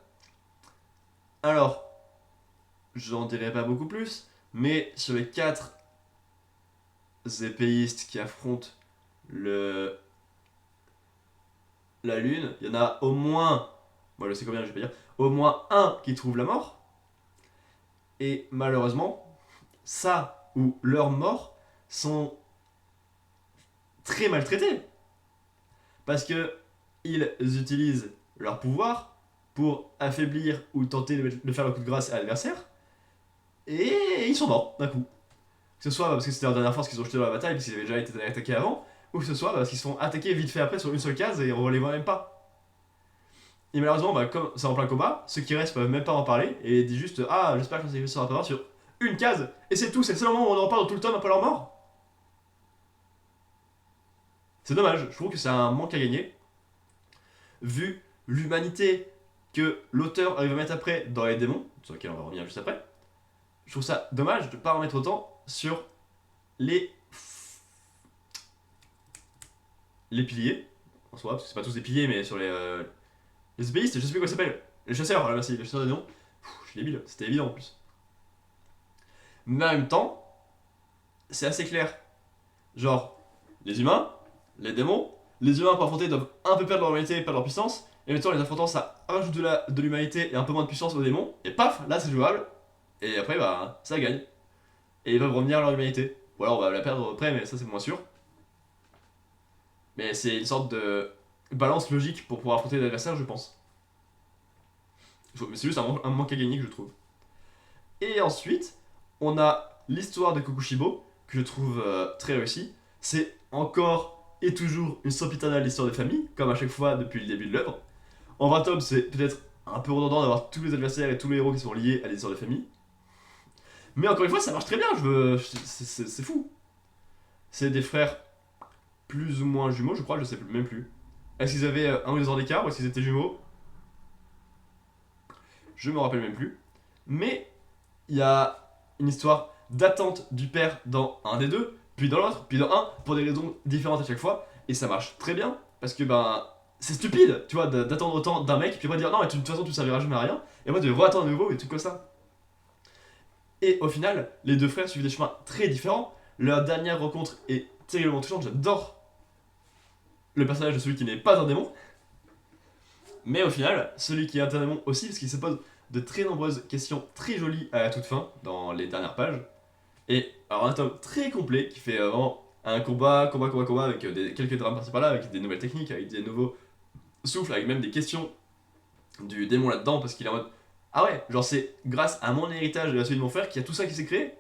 Alors, j'en dirai pas beaucoup plus, mais sur les 4 épéistes qui affrontent le... la lune, il y en a au moins moi je sais combien, je vais pas dire, au moins un qui trouve la mort. Et malheureusement, ça ou leurs morts sont très maltraités. Parce que ils utilisent leur pouvoir pour affaiblir ou tenter de faire le coup de grâce à l'adversaire. Et ils sont morts d'un coup. Que ce soit parce que c'était leur dernière force qu'ils ont jeté dans la bataille parce qu'ils avaient déjà été attaqués avant, ou que ce soit parce qu'ils sont attaqués vite fait après sur une seule case et on les voit même pas. Et malheureusement, bah, comme c'est en plein combat, ceux qui restent peuvent même pas en parler et disent juste ah, j'espère que ça sera pas mort sur une case. Et c'est tout, c'est le seul moment où on en parle dans tout le tome après leur mort. C'est dommage, je trouve que c'est un manque à gagner. Vu l'humanité que l'auteur arrive à mettre après dans les démons, sur lesquels on va revenir juste après, je trouve ça dommage de ne pas en mettre autant sur les piliers, en soi, parce que c'est pas tous des piliers, mais sur les épéistes, je sais plus quoi ça s'appelle. Les chasseurs, voilà, merci, les chasseurs de démons. Je suis débile, c'était évident en plus. Mais en même temps, c'est assez clair. Genre, les humains, les démons, les humains pour affronter doivent un peu perdre leur humanité et perdre leur puissance, et en même temps les affrontants ça rajoute de l'humanité et un peu moins de puissance aux démons, et paf, là c'est jouable, et après bah ça gagne. Et ils peuvent revenir à leur humanité. Ou alors on va la perdre après, mais ça c'est moins sûr. Mais c'est une sorte de balance logique pour pouvoir affronter l'adversaire, je pense. Mais c'est juste un manque à gagner que je trouve. Et ensuite, on a l'histoire de Kokushibo, que je trouve très réussie. C'est encore et toujours une sempiternelle histoire de famille, comme à chaque fois depuis le début de l'œuvre. En 20 tomes, c'est peut-être un peu redondant d'avoir tous les adversaires et tous les héros qui sont liés à des histoires de famille. Mais encore une fois, ça marche très bien, c'est fou. C'est des frères plus ou moins jumeaux, je crois, je sais même plus. Est-ce qu'ils avaient un ou deux ans d'écart ou est-ce qu'ils étaient jumeaux? Je me rappelle même plus. Mais il y a une histoire d'attente du père dans un des deux, puis dans l'autre, puis dans un, pour des raisons différentes à chaque fois. Et ça marche très bien, parce que ben, c'est stupide, tu vois, d'attendre autant d'un mec, puis après dire non, mais de toute façon, tu serviras jamais à rien, et moi de re-attendre à nouveau, et tout comme ça. Et au final, les deux frères suivent des chemins très différents. Leur dernière rencontre est terriblement touchante, j'adore le personnage de celui qui n'est pas un démon. Mais au final, celui qui est un démon aussi, parce qu'il se pose de très nombreuses questions très jolies à la toute fin, dans les dernières pages. Et alors un tome très complet qui fait vraiment un combat, avec quelques drames par-ci par-là, avec des nouvelles techniques, avec des nouveaux souffles, avec même des questions du démon là-dedans, parce qu'il est en mode ah ouais, genre c'est grâce à mon héritage et à celui de mon frère qu'il y a tout ça qui s'est créé,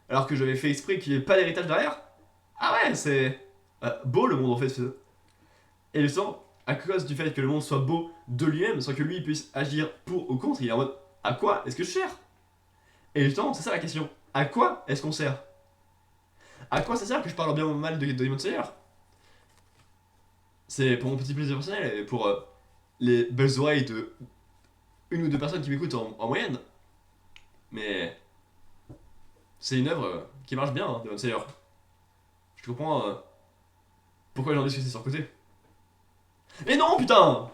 alors que j'avais fait exprès qu'il n'y ait pas d'héritage derrière. Ah ouais, c'est beau le monde en fait. Et justement, à cause du fait que le monde soit beau de lui-même, sans que lui puisse agir pour ou contre, il est en mode à quoi est-ce que je sers? Et justement, c'est ça la question. À quoi est-ce qu'on sert? À quoi ça sert que je parle bien ou mal de Demon Slayer? C'est pour mon petit plaisir personnel et pour les belles oreilles de une ou deux personnes qui m'écoutent en moyenne. Mais c'est une œuvre qui marche bien, hein, Demon Slayer. Je comprends pourquoi j'en dis que c'est surcoté. Mais non, putain!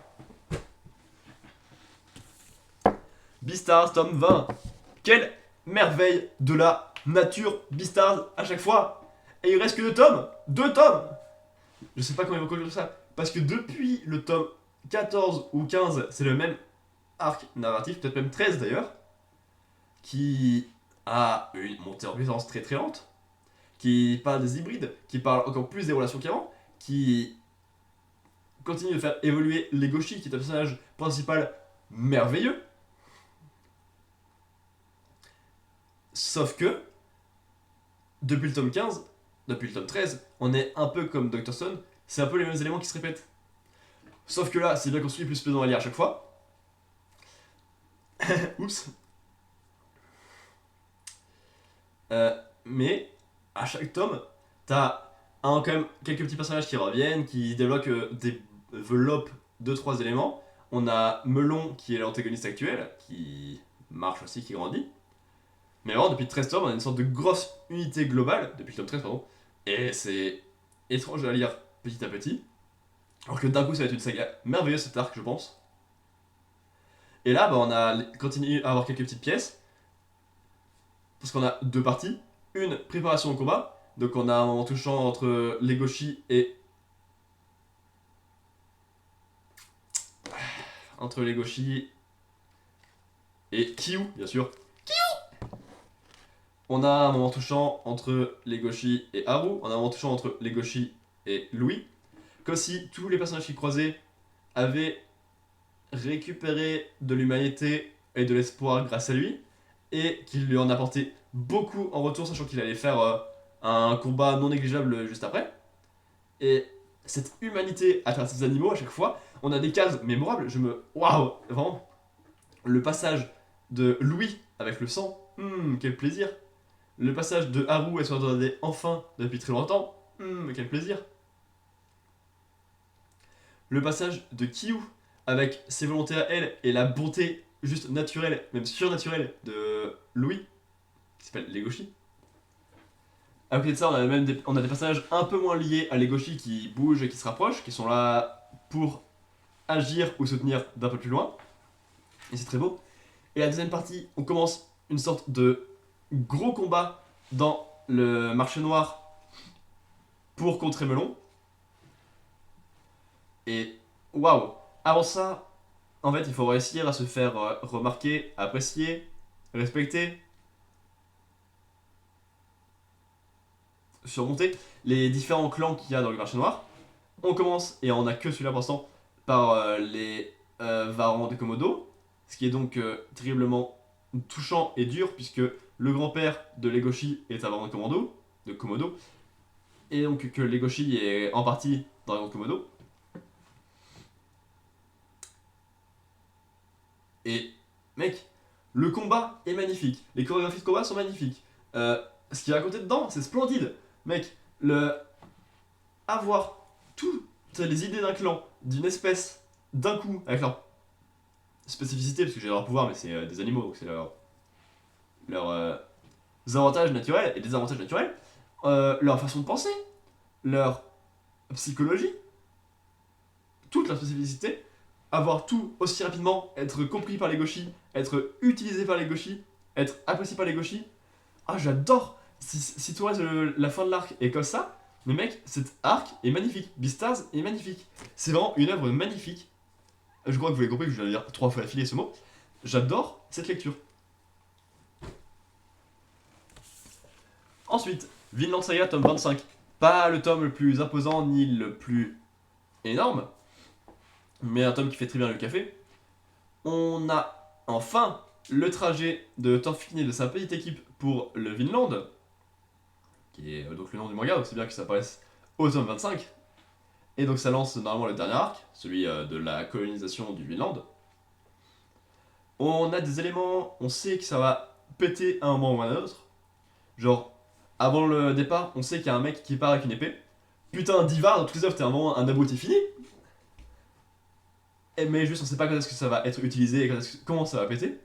Beastars, tome 20. Quelle merveille de la nature, Beastars, à chaque fois! Et il reste que 2 tomes! 2 tomes! Je sais pas comment ils vont conclure ça. Parce que depuis le tome 14 ou 15, c'est le même arc narratif, peut-être même 13 d'ailleurs, qui a une montée en puissance très très lente, qui parle des hybrides, qui parle encore plus des relations qu'avant, qui continue de faire évoluer Legoshi, qui est un personnage principal merveilleux. Sauf que, depuis le tome 15, depuis le tome 13, on est un peu comme Dr. Stone, c'est un peu les mêmes éléments qui se répètent. Sauf que là, c'est bien construit, plus plaisant à lire à chaque fois. Oups. Mais, à chaque tome, t'as quand même quelques petits personnages qui reviennent, qui développent 2-3 éléments. On a Melon, qui est l'antagoniste actuel, qui marche aussi, qui grandit. Mais vraiment, depuis 13 tomes, on a une sorte de grosse unité globale, depuis le tome 13, pardon, et c'est étrange à lire petit à petit. Alors que d'un coup, ça va être une saga merveilleuse cet arc, je pense. Et là, bah, on a continué à avoir quelques petites pièces, parce qu'on a 2 parties. Une, préparation au combat, donc on a un moment touchant entre Legoshi et... entre Legoshi et Kyu, bien sûr. On a un moment touchant entre Legoshi et Haru, on a un moment touchant entre Legoshi et Louis, comme si tous les personnages qu'il croisait avaient récupéré de l'humanité et de l'espoir grâce à lui, et qu'il lui en apportait beaucoup en retour, sachant qu'il allait faire un combat non négligeable juste après. Et cette humanité à travers ces animaux, à chaque fois, on a des cases mémorables. Waouh, vraiment. Le passage de Louis avec le sang, quel plaisir. Le passage de Haru et son attendait enfin depuis très longtemps, quel plaisir. Le passage de Kyu avec ses volontés à elle et la bonté juste naturelle, même surnaturelle de Louis, qui s'appelle Legoshi. À côté de ça, on a des personnages un peu moins liés à Legoshi qui bougent et qui se rapprochent, qui sont là pour agir ou soutenir d'un peu plus loin. Et c'est très beau. Et la deuxième partie, on commence une sorte de gros combat dans le marché noir pour contrer Melon. Et waouh! Avant ça, en fait, il faut réussir à se faire remarquer, apprécier, respecter, surmonter les différents clans qu'il y a dans le marché noir. On commence, et on a que celui-là pour l'instant, par les Varans de Komodo, ce qui est donc terriblement touchant et dur, puisque le grand-père de Legoshi est un Varan de Komodo, et donc que Legoshi est en partie Dragon de Komodo. Et mec, le combat est magnifique, les chorégraphies de combat sont magnifiques. Ce qui est raconté dedans, c'est splendide. Mec, avoir toutes les idées d'un clan, d'une espèce, d'un coup, avec leur spécificité, parce que j'ai leur pouvoir, mais c'est des animaux, donc c'est leurs avantages naturels et désavantages naturels, leur façon de penser, leur psychologie, toute leur spécificité, avoir tout aussi rapidement, être compris par les gauchis, être utilisé par les gauchis, être apprécié par les gauchis. Ah, j'adore! Si tu vois la fin de l'arc est comme ça, mais mec, cet arc est magnifique. Beastars est magnifique. C'est vraiment une œuvre magnifique. Je crois que vous l'avez compris, que je viens de dire 3 fois affilée ce mot. J'adore cette lecture. Ensuite, Vinland Saga, tome 25. Pas le tome le plus imposant ni le plus énorme, mais un tome qui fait très bien le café. On a enfin le trajet de Thorfinn et de sa petite équipe pour le Vinland, qui est donc le nom du manga, donc c'est bien que ça apparaisse au tome 25. Et donc ça lance normalement le dernier arc, celui de la colonisation du Vinland. On a des éléments, on sait que ça va péter à un moment ou à un autre. Genre, avant le départ, on sait qu'il y a un mec qui part avec une épée. Putain, Divar, dans toutes les œuvres, t'es vraiment un abruti fini. Mais juste, on sait pas quand est-ce que ça va être utilisé et comment ça va péter.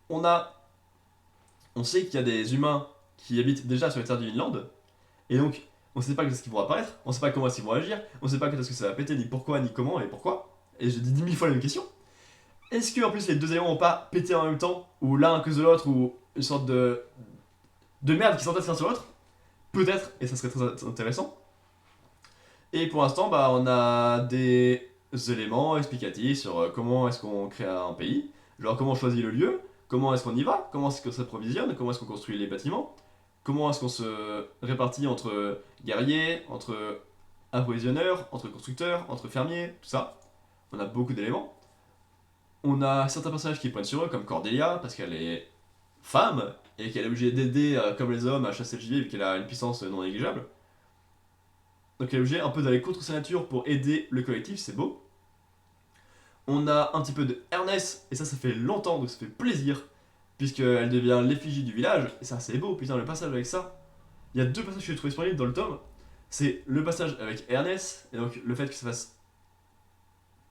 On sait qu'il y a des humains qui habitent déjà sur les terres du Vinland. Et donc, on sait pas quand est-ce qu'ils vont apparaître, on sait pas comment est-ce qu'ils vont agir, on sait pas quand est-ce que ça va péter, ni pourquoi, ni comment, et pourquoi. Et je dis 10 000 fois la même question. Est-ce que en plus les deux éléments vont pas péter en même temps, ou l'un à cause de l'autre, ou une sorte de merde qui s'entasse l'un sur l'autre? Peut-être, et ça serait très intéressant. Et pour l'instant, bah, on a des éléments explicatifs sur comment est-ce qu'on crée un pays, genre comment on choisit le lieu, comment est-ce qu'on y va, comment est-ce qu'on s'approvisionne, comment est-ce qu'on construit les bâtiments, comment est-ce qu'on se répartit entre guerriers, entre approvisionneurs, entre constructeurs, entre fermiers, tout ça. On a beaucoup d'éléments. On a certains personnages qui pointent sur eux, comme Cordelia, parce qu'elle est femme, et qu'elle est obligée d'aider, comme les hommes, à chasser le gibier, vu qu'elle a une puissance non négligeable. Donc elle est obligée un peu d'aller contre sa nature pour aider le collectif, c'est beau. On a un petit peu de Ernest, et ça fait longtemps, donc ça fait plaisir, puisqu'elle devient l'effigie du village, et ça c'est beau, putain, le passage avec ça. Il y a deux passages que j'ai trouvé disponibles dans le tome. C'est le passage avec Ernest, et donc le fait que ça fasse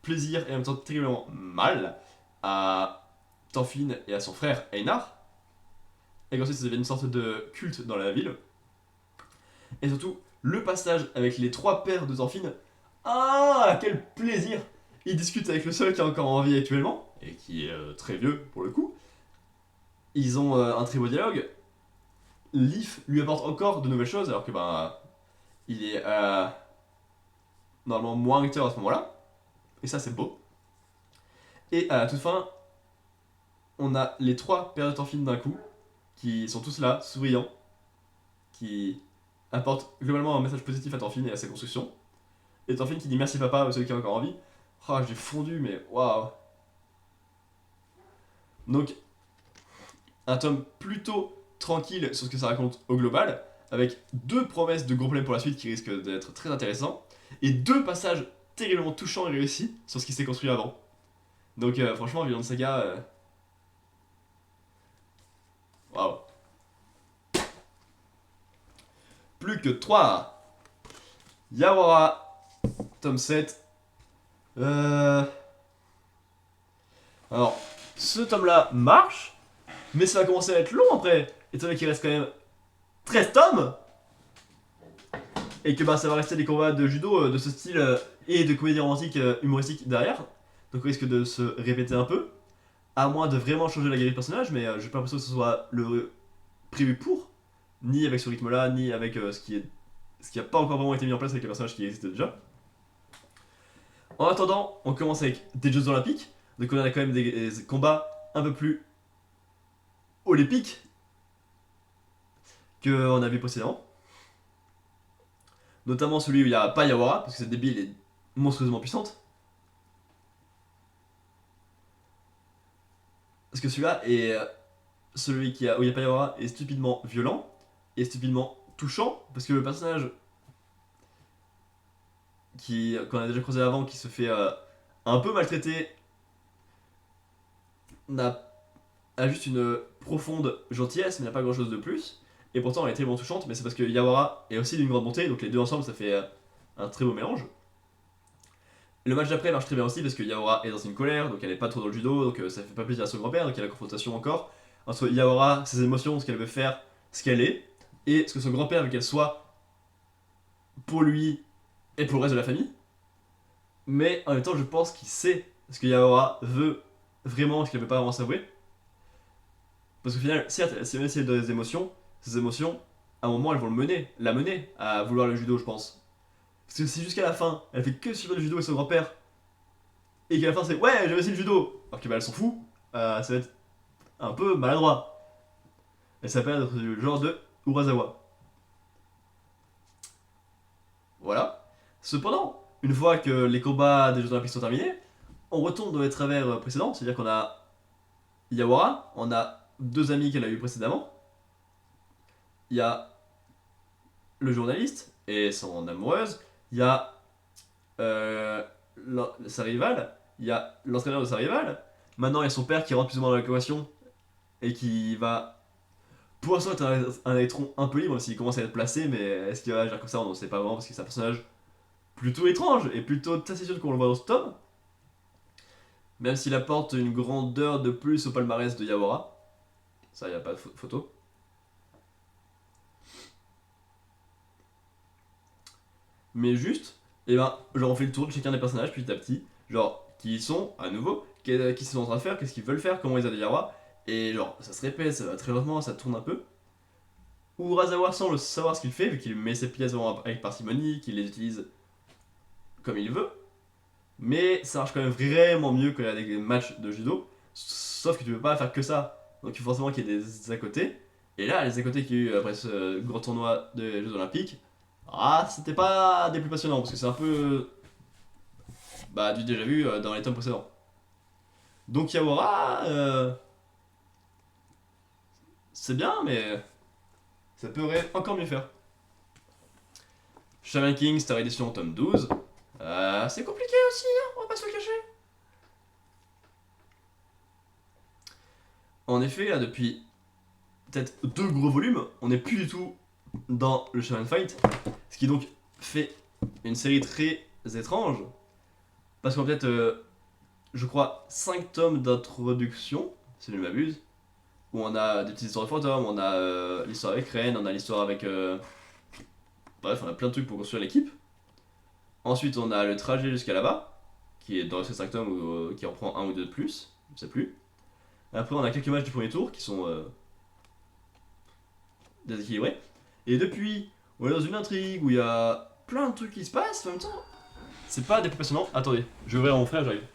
plaisir et en même temps terriblement mal à Thorfinn et à son frère Einar, et qu'ensuite ça devient une sorte de culte dans la ville. Et surtout, le passage avec les 3 pères de Thorfinn. Ah, quel plaisir! Il discute avec le seul qui est encore en vie actuellement, et qui est très vieux pour le coup. Ils ont un très beau dialogue. Leaf lui apporte encore de nouvelles choses, alors que il est normalement moins acteur à ce moment-là. Et ça, c'est beau. Et à la toute fin, on a les 3 périodes de temps fines d'un coup, qui sont tous là, souriants, qui apportent globalement un message positif à Thorfinn et à sa construction. Et Thorfinn qui dit merci papa à celui qui a encore envie. Oh, j'ai fondu, mais waouh! Donc, un tome plutôt tranquille sur ce que ça raconte au global, avec 2 promesses de gros problèmes pour la suite qui risquent d'être très intéressants, et 2 passages terriblement touchants et réussis sur ce qui s'est construit avant. Donc, franchement, Vinland Saga. Waouh! Plus que 3. Yawara, tome 7. Alors, ce tome-là marche, mais ça va commencer à être long après, étant donné qu'il reste quand même 13 tomes, et que bah, ça va rester des combats de judo de ce style et de comédie romantique humoristique derrière, donc on risque de se répéter un peu, à moins de vraiment changer la galerie de personnages, mais j'ai pas l'impression que ce soit le prévu pour, ni avec ce rythme-là, ni avec ce qui a pas encore vraiment été mis en place avec les personnages qui existent déjà. En attendant, on commence avec des Jeux Olympiques, donc on a quand même des combats un peu plus olympiques qu'on a vu précédemment. Notamment celui où il n'y a pas Yawara, parce que cette débile est monstrueusement puissante. Parce que celui-là est. Celui où il n'y a pas Yawara est stupidement violent et stupidement touchant, parce que le personnage qu'on a déjà creusé avant, qui se fait un peu maltraiter, a juste une profonde gentillesse, mais n'a pas grand chose de plus. Et pourtant, elle est tellement touchante, mais c'est parce que Yawara est aussi d'une grande bonté, donc les deux ensemble, ça fait un très beau mélange. Le match d'après marche très bien aussi parce que Yawara est dans une colère, donc elle est pas trop dans le judo, donc ça fait pas plaisir à son grand-père, donc il y a la confrontation encore entre Yawara, ses émotions, ce qu'elle veut faire, ce qu'elle est, et ce que son grand-père veut qu'elle soit pour lui et pour le reste de la famille. Mais en même temps, je pense qu'il sait ce que Yawara veut vraiment, ce qu'elle veut pas vraiment s'avouer. Parce qu'au final, certes, même si elle a des émotions, ces émotions, à un moment, elles vont la mener à vouloir le judo, je pense. Parce que si jusqu'à la fin, elle fait que suivre le judo et son grand-père, et qu'à la fin c'est ouais, j'ai réussi le judo, alors que bah, elle s'en fout, ça va être un peu maladroit. Elle s'appelle du genre de Urasawa. Voilà. Cependant, une fois que les combats des Jeux Olympiques sont terminés, on retourne dans les travers précédents, c'est-à-dire qu'on a Yawara, on a 2 amis qu'elle a eu précédemment, il y a le journaliste et son amoureuse, il y a sa rivale, il y a l'entraîneur de sa rivale, maintenant il y a son père qui rentre plus ou moins dans l'équation et qui va pour l'instant être un électron un peu libre, même s'il commence à être placé, mais est-ce qu'il va agir comme ça, on ne sait pas vraiment parce que c'est un personnage plutôt étrange et plutôt taciturne qu'on le voit dans ce tome, même s'il apporte une grandeur de plus au palmarès de Yawara, ça y a pas de photo. Mais juste, et ben, genre on fait le tour de chacun des personnages petit à petit, genre qui ils sont à nouveau, qu'est-ce qu'ils sont en train de faire, qu'est-ce qu'ils veulent faire, comment ils aident Yawara, et genre ça se répète, ça va très lentement, ça tourne un peu. Urasawa semble savoir ce qu'il fait, vu qu'il met ses pièces avec parcimonie, qu'il les utilise comme il veut, mais ça marche quand même vraiment mieux qu'il y a des matchs de judo, sauf que tu peux pas faire que ça, donc il faut forcément qu'il y ait des à côté, et là les à côté qu'il y a eu après ce grand tournoi des Jeux Olympiques, ah c'était pas des plus passionnants, parce que c'est un peu bah, du déjà vu dans les tomes précédents. Donc Yawara, c'est bien, mais ça pourrait encore mieux faire. Shaman King, Star Edition, tome 12. C'est compliqué aussi, hein, on va pas se le cacher. En effet, là, depuis peut-être 2 gros volumes, on n'est plus du tout dans le Shaman Fight, ce qui donc fait une série très étrange, parce qu'en fait, je crois, 5 tomes d'introduction, si je ne m'abuse, où on a des petites histoires de fantômes, on a l'histoire avec Ren, on a l'histoire avec... Bref, on a plein de trucs pour construire l'équipe. Ensuite, on a le trajet jusqu'à là-bas, qui est dans ces 5 tomes, qui en prend un ou deux de plus, je sais plus. Après, on a quelques matchs du premier tour qui sont déséquilibrés. Et depuis, on est dans une intrigue où il y a plein de trucs qui se passent en même temps. C'est pas des plus passionnants. Attendez, je vais ouvrir à mon frère, j'arrive.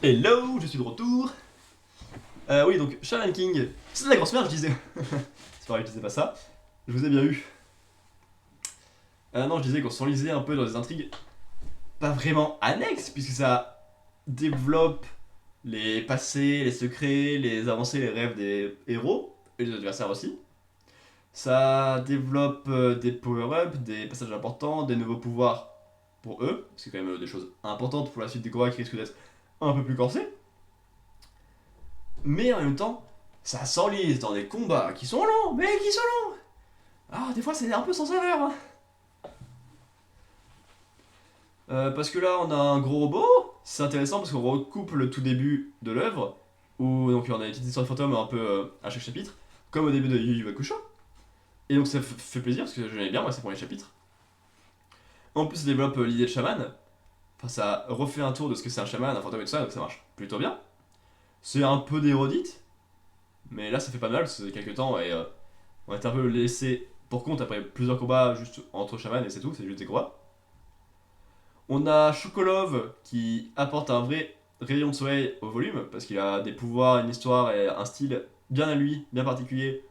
Hello, je suis de retour. Oui, donc Shaman King, c'est de la grosse merde, je disais. C'est pareil, je disais pas ça. Je vous ai bien eu. Non, je disais qu'on s'enlisait un peu dans des intrigues pas vraiment annexes, puisque ça développe les passés, les secrets, les avancées, les rêves des héros et des adversaires aussi. Ça développe des power-ups, des passages importants, des nouveaux pouvoirs pour eux. C'est quand même des choses importantes pour la suite des combats qui risquent d'être un peu plus corsés. Mais en même temps, ça s'enlise dans des combats qui sont longs, mais qui sont longs. Ah, des fois c'est un peu sans saveur. Hein. Parce que là, on a un gros robot. C'est intéressant parce qu'on recoupe le tout début de l'œuvre, où donc on a une petite histoire de fantôme un peu à chaque chapitre, comme au début de Yu Yu Hakusho. Et donc ça fait plaisir parce que j'aimais bien moi ces premiers chapitres. En plus, ça développe l'idée de chaman. Enfin, ça refait un tour de ce que c'est un chaman, un fantôme et tout ça, donc ça marche plutôt bien. C'est un peu d'érodite, mais là ça fait pas mal parce que ça fait quelques temps et on a été un peu laissé pour compte après plusieurs combats juste entre chamans et c'est tout, c'est juste des combats. On a Chokolov qui apporte un vrai rayon de soleil au volume parce qu'il a des pouvoirs, une histoire et un style bien à lui, bien particulier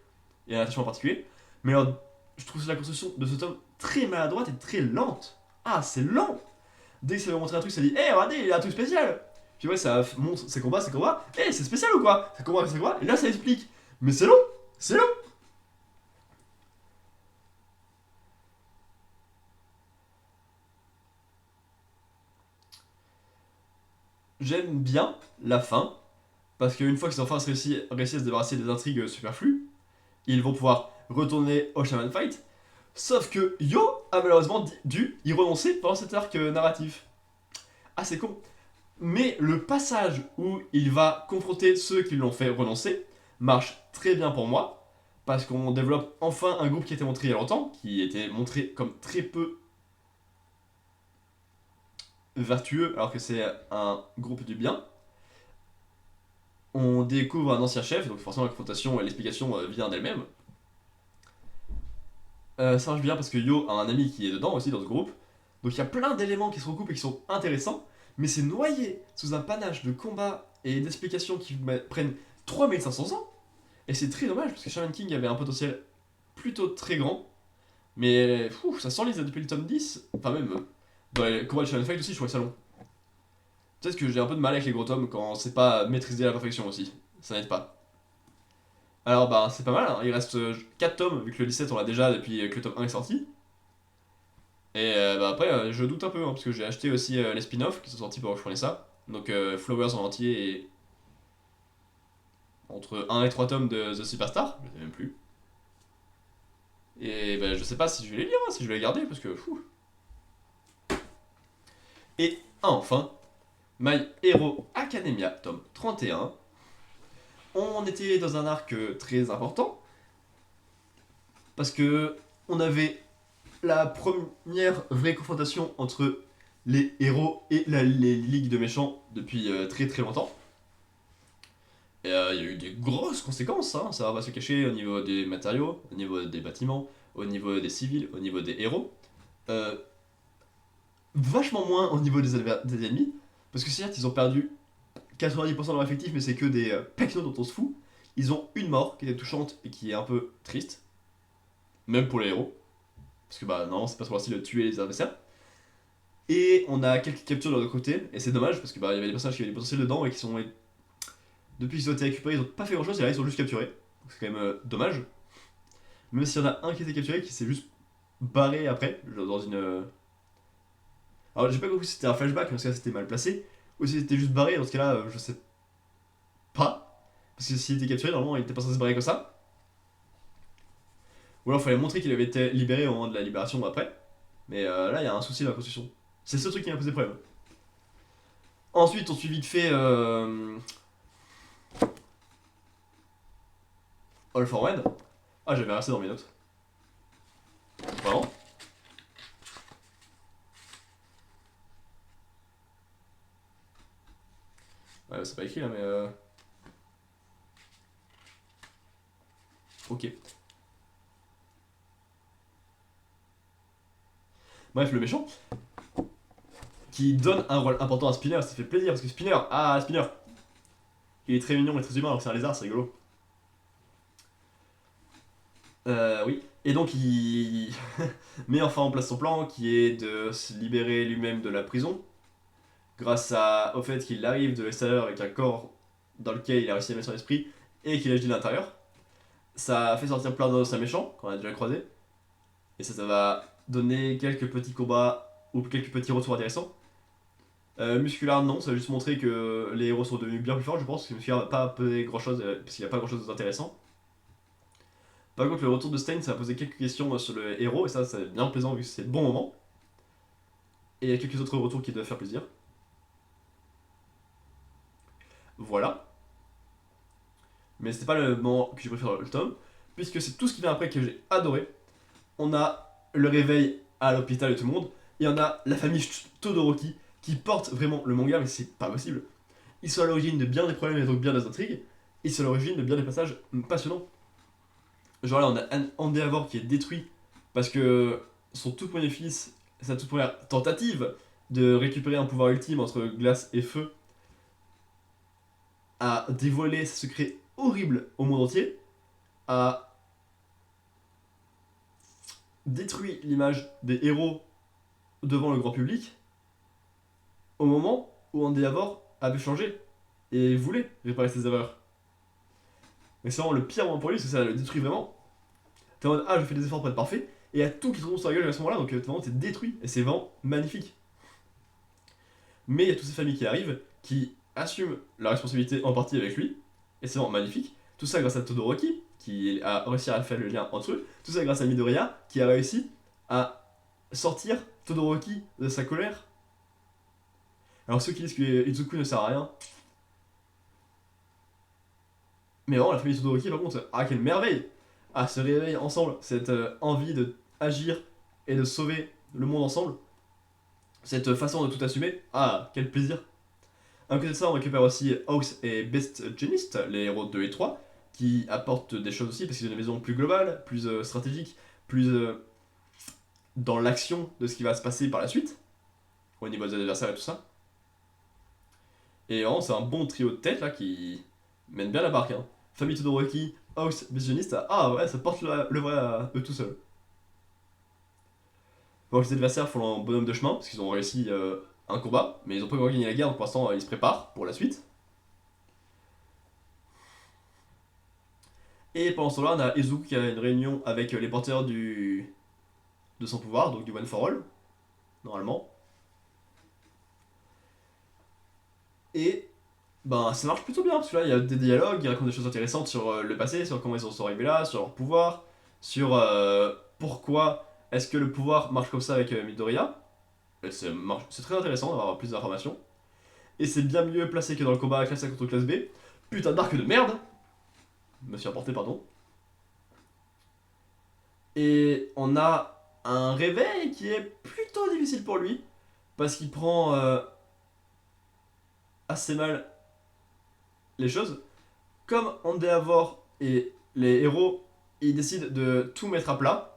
et un attachement particulier. Mais alors, je trouve la construction de ce tome très maladroite et très lente. Ah, c'est lent. Dès que ça veut montrer un truc, ça dit hé, regardez, il a un truc spécial. Puis ouais, ça montre ses combats, hé, c'est spécial ou quoi? C'est combat, et là ça explique. Mais c'est long, c'est long. J'aime bien la fin, parce qu'une fois qu'ils ont enfin réussi à se débarrasser des intrigues superflues, ils vont pouvoir retourner au Shaman Fight. Sauf que Yo a malheureusement dû y renoncer pendant cet arc narratif. Ah, c'est con. Mais le passage où il va confronter ceux qui l'ont fait renoncer marche très bien pour moi, parce qu'on développe enfin un groupe qui a été montré il y a longtemps, qui était montré comme très peu vertueux, alors que c'est un groupe du bien. On découvre un ancien chef, donc forcément la confrontation et l'explication vient d'elle-même. Ça marche bien parce que Yo a un ami qui est dedans aussi dans ce groupe. Donc il y a plein d'éléments qui se recoupent et qui sont intéressants, mais c'est noyé sous un panache de combats et d'explications qui prennent 3500 ans. Et c'est très dommage parce que Shaman King avait un potentiel plutôt très grand, mais ça s'enlise depuis le tome 10. Enfin, même dans les combats de Shaman Fight aussi, je trouvais ça long. Peut-être que j'ai un peu de mal avec les gros tomes quand c'est pas maîtrisé à la perfection aussi. Ça n'aide pas. Alors, bah, c'est pas mal, hein. Il reste 4 tomes, vu que le 17 on l'a déjà depuis que le tome 1 est sorti. Et bah, après, je doute un peu, hein, parce que j'ai acheté aussi les spin-offs qui sont sortis pendant que je prenais ça. Donc, Flowers en entier et entre 1 et 3 tomes de The Superstar, je sais même plus. Et bah, je sais pas si je vais les lire, hein, si je vais les garder, parce que fou. Et enfin, My Hero Academia, tome 31. On était dans un arc très important, parce que on avait la première vraie confrontation entre les héros et les ligues de méchants depuis très très longtemps. Et il y a eu des grosses conséquences, hein, ça va pas se cacher au niveau des matériaux, au niveau des bâtiments, au niveau des civils, au niveau des héros. Euh, Vachement moins au niveau des ennemis, parce que certes ils ont perdu 90% de leur effectif, mais c'est que des pecnos dont on se fout. Ils ont une mort qui est touchante et qui est un peu triste, même pour les héros, parce que bah non, c'est pas trop facile de tuer les adversaires. Et on a quelques captures de l'autre côté, et c'est dommage parce que bah il y avait des personnages qui avaient du potentiel dedans et qui sont depuis qu'ils ont été récupérés, ils ont pas fait grand chose, et là ils sont juste capturés. Donc c'est quand même dommage. Même s'il y en a un qui a été capturé qui s'est juste barré après, genre dans une. Alors j'ai pas compris si c'était un flashback, parce que là c'était mal placé, ou si c'était juste barré, dans ce cas-là, je sais pas. Parce que s'il était capturé, normalement il était pas censé se barrer comme ça. Ou alors il fallait montrer qu'il avait été libéré au moment de la libération après. Mais là il y a un souci dans la construction. C'est ce truc qui m'a posé problème. Ensuite on suit vite fait All for One. Ah j'avais resté dans mes notes. Vraiment. Ouais, c'est pas écrit là, mais ok. Bref, le méchant. qui donne un rôle important à Spinner, ça fait plaisir parce que Spinner, Spinner, il est très mignon et très humain alors que c'est un lézard, c'est rigolo. Oui. Et donc il met enfin en place son plan qui est de se libérer lui-même de la prison grâce au fait qu'il arrive de l'extérieur avec un corps dans lequel il a réussi à mettre son esprit et qu'il agit de l'intérieur. Ça fait sortir plein d'anciens méchants qu'on a déjà croisés et ça va donner quelques petits combats ou quelques petits retours intéressants. Muscular non, ça va juste montrer que les héros sont devenus bien plus forts je pense, parce que Muscular va pas peser grand chose parce qu'il n'y a pas grand chose d'intéressant. Par contre, le retour de Stein, ça va poser quelques questions sur le héros, et ça, c'est bien plaisant vu que c'est le bon moment. Et il y a quelques autres retours qui doivent faire plaisir. Voilà. Mais c'était pas le moment que j'ai préféré le tome, puisque c'est tout ce qui vient après que j'ai adoré. On a le réveil à l'hôpital de tout le monde, et on a la famille Todoroki qui porte vraiment le manga, mais c'est pas possible. Ils sont à l'origine de bien des problèmes et donc bien des intrigues, ils sont à l'origine de bien des passages passionnants. Genre là, on a Endeavor qui est détruit parce que son tout premier fils, sa toute première tentative de récupérer un pouvoir ultime entre glace et feu, a dévoilé ses secrets horribles au monde entier, a détruit l'image des héros devant le grand public au moment où Endeavor avait changé et voulait réparer ses erreurs. Mais c'est vraiment le pire moment pour lui parce que ça le détruit vraiment. T'es en mode, je fais des efforts pour être parfait, et il y a tout qui se tombe sur la gueule à ce moment-là, donc vraiment t'es détruit, et c'est vraiment magnifique. Mais il y a toutes ces familles qui arrivent, qui assument la responsabilité en partie avec lui, et c'est vraiment magnifique. Tout ça grâce à Todoroki, qui a réussi à faire le lien entre eux. Tout ça grâce à Midoriya, qui a réussi à sortir Todoroki de sa colère. Alors ceux qui disent que Izuku ne sert à rien, mais vraiment la famille Todoroki par contre, quelle merveille! Se réveiller ensemble, cette envie de agir et de sauver le monde ensemble, cette façon de tout assumer, quel plaisir! À côté de ça, on récupère aussi Hawks et Best Genist, les héros 2 et 3, qui apportent des choses aussi parce qu'ils ont une vision plus globale, plus stratégique, plus dans l'action de ce qui va se passer par la suite, au niveau des adversaires et tout ça. Et vraiment, c'est un bon trio de tête là qui mène bien la barque. Hein. Famille Todoroki, Hawks, Best Genist, ouais, ça porte le vrai à eux tout seuls. Bon, les adversaires font un bonhomme de chemin parce qu'ils ont réussi un combat, mais ils ont pas encore gagné la guerre, donc pour l'instant ils se préparent pour la suite. Et pendant ce temps-là, on a Izuku qui a une réunion avec les porteurs de son pouvoir, donc du One for All, normalement. Et ça marche plutôt bien, parce que là, il y a des dialogues, ils racontent des choses intéressantes sur le passé, sur comment ils en sont arrivés là, sur leur pouvoir, sur pourquoi est-ce que le pouvoir marche comme ça avec Midoriya. Et c'est très intéressant d'avoir plus d'informations. Et c'est bien mieux placé que dans le combat classe A contre classe B. Putain d'arc de merde! Me suis apporté, pardon. Et on a un réveil qui est plutôt difficile pour lui, parce qu'il prend assez mal les choses. Comme Endeavor et les héros, ils décident de tout mettre à plat.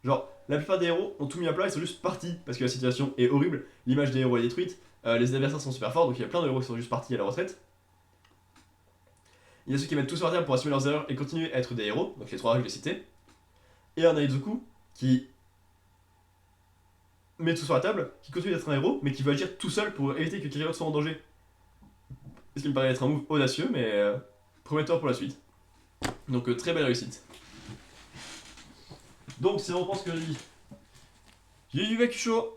Genre, la plupart des héros ont tout mis à plat, ils sont juste partis parce que la situation est horrible, l'image des héros est détruite, les adversaires sont super forts, donc il y a plein de héros qui sont juste partis à la retraite. Il y a ceux qui mettent tout sur la terre pour assumer leurs erreurs et continuer à être des héros, donc les trois que j'ai cités. Et un Izuku qui met tout sur la table, qui continue d'être un héros, mais qui veut agir tout seul pour éviter que quelqu'un d'autre soit en danger. Ce qui me paraît être un move audacieux, mais prometteur pour la suite. Donc très belle réussite. Donc si on pense que je dis, j'ai du Bakusho,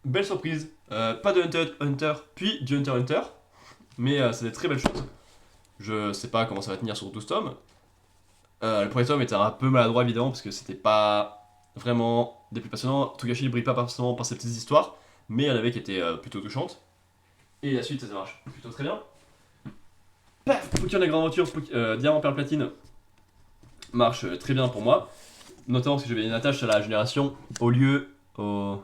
belle surprise, pas de Hunter x Hunter, puis du Hunter x Hunter, mais c'est des très belles choses. Je sais pas comment ça va tenir sur 12 tomes. Le premier tome était un peu maladroit évidemment parce que c'était pas vraiment des plus passionnants. Togashi ne brille pas forcément par ses petites histoires, mais il y en avait qui étaient plutôt touchantes. Et la suite ça marche plutôt très bien. Paf, Pokémon la grande aventure, Diamant Perle Platine marche très bien pour moi. Notamment parce que j'avais une attache à la génération au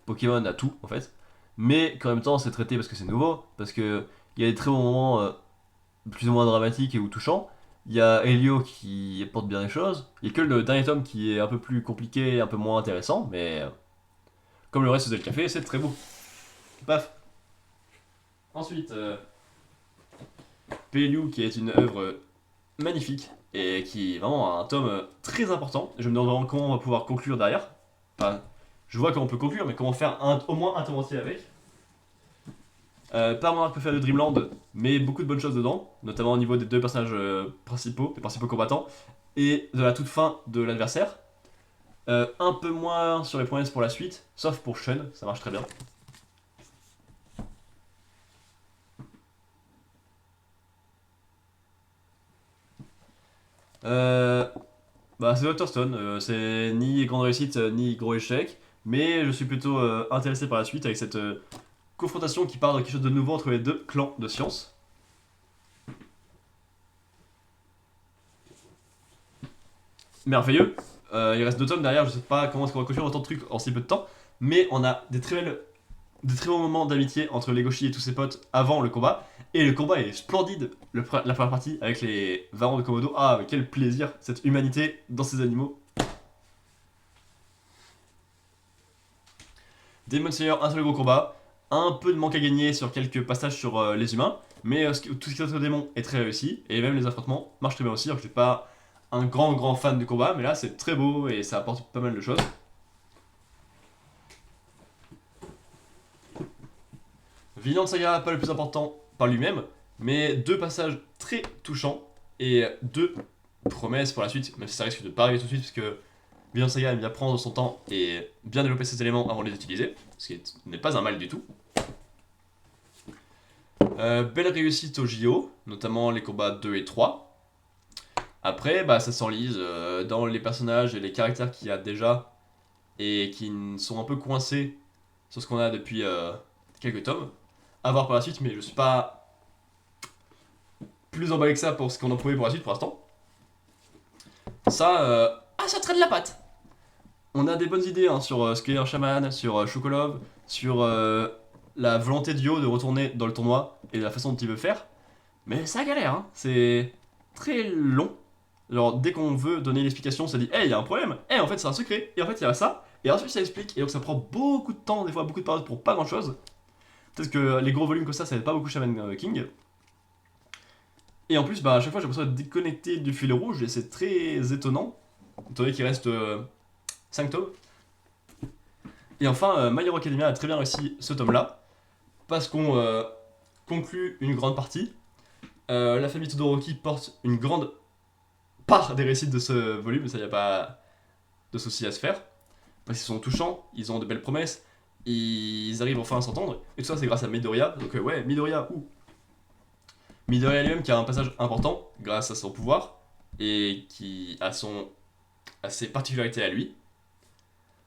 Pokémon à tout en fait. Mais qu'en même temps c'est traité parce que c'est nouveau, parce que il y a des très bons moments plus ou moins dramatiques ou touchants, Il y a Helio qui apporte bien les choses. Il y a que le dernier tome qui est un peu plus compliqué, un peu moins intéressant, mais comme le reste de le café, c'est très beau. Paf. Ensuite, Pelliu qui est une œuvre magnifique et qui est vraiment un tome très important. Je me demande vraiment comment on va pouvoir conclure derrière. Enfin, je vois comment on peut conclure, mais comment faire au moins un tome entier avec. Pas Monarch peut faire de Dreamland, mais beaucoup de bonnes choses dedans, notamment au niveau des deux personnages principaux, les principaux combattants, et de la toute fin de l'adversaire. Un peu moins sur les promesses pour la suite, sauf pour Shun, ça marche très bien. Euh, Bah, c'est Dr. Stone, c'est ni grande réussite ni gros échec, mais je suis plutôt intéressé par la suite avec cette confrontation qui part de quelque chose de nouveau entre les deux clans de science. Merveilleux. Il reste 2 tomes derrière, je sais pas comment est-ce qu'on va conclure autant de trucs en si peu de temps, mais on a des très bons moments d'amitié entre Legoshi et tous ses potes avant le combat, et le combat est splendide, la première partie avec les varans de Komodo. Ah, mais quel plaisir, cette humanité dans ces animaux. Demon Slayer, un seul gros combat, un peu de manque à gagner sur quelques passages sur les humains, mais tout ce qui est autre démon est très réussi, et même les affrontements marchent très bien aussi, alors que je suis pas un grand fan du combat, mais là c'est très beau et ça apporte pas mal de choses. Vinland Saga, pas le plus important par lui-même, mais 2 passages très touchants et 2 promesses pour la suite, même si ça risque de pas arriver tout de suite, parce que Vinland Saga aime bien prendre son temps et bien développer ses éléments avant de les utiliser, ce qui n'est pas un mal du tout. Belle réussite au JO, notamment les combats 2 et 3. Après, bah, ça s'enlise dans les personnages et les caractères qu'il y a déjà et qui sont un peu coincés sur ce qu'on a depuis quelques tomes. À voir par la suite, mais je suis pas plus emballé que ça pour ce qu'on en pouvait pour la suite pour l'instant. Ça, ça traîne la patte. On a des bonnes idées hein, sur Skyler Shaman, sur Chocolove, sur la volonté d'Yo de retourner dans le tournoi et la façon dont il veut faire. Mais ça galère, hein. C'est très long. Genre, dès qu'on veut donner l'explication, ça dit hey, il y a un problème, hey, en fait, c'est un secret, et en fait, il y a ça, et ensuite, ça explique, et donc ça prend beaucoup de temps, des fois, beaucoup de périodes pour pas grand chose. Peut-être que les gros volumes comme ça aide pas beaucoup Shaman King. Et en plus, bah, à chaque fois, j'ai l'impression d'être déconnecté du fil rouge, et c'est très étonnant, étant donné qu'il reste 5 tomes. Et enfin, My Hero Academia a très bien réussi ce tome-là, parce qu'on conclut une grande partie. La famille Todoroki porte une grande part des récits de ce volume, ça y a pas de souci à se faire. Parce qu'ils sont touchants, ils ont de belles promesses, ils arrivent enfin à s'entendre, et tout ça c'est grâce à Midoriya. Donc ouais, Midoriya Midoriya lui-même qui a un passage important grâce à son pouvoir, et qui a ses particularités à lui.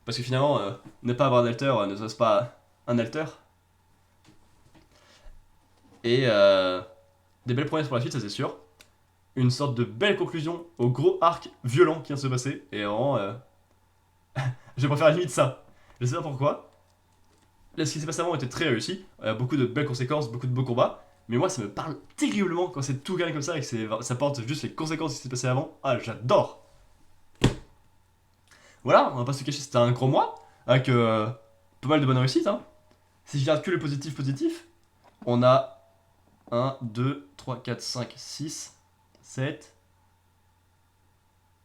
Parce que finalement, ne pas avoir d'alter ne serait pas un alter. Et des belles promesses pour la suite, ça c'est sûr. Une sorte de belle conclusion au gros arc violent qui vient de se passer. Et vraiment, je préfère limite ça. Je sais pas pourquoi. Là, ce qui s'est passé avant était très réussi. Beaucoup de belles conséquences, beaucoup de beaux combats. Mais moi, ça me parle terriblement quand c'est tout calme comme ça et que ça porte juste les conséquences de ce qui s'est passé avant. Ah, j'adore! Voilà, on va pas se cacher, c'était un gros mois. Avec pas mal de bonnes réussites. Hein. Si je garde que le positif, on a 1, 2, 3, 4, 5, 6, 7,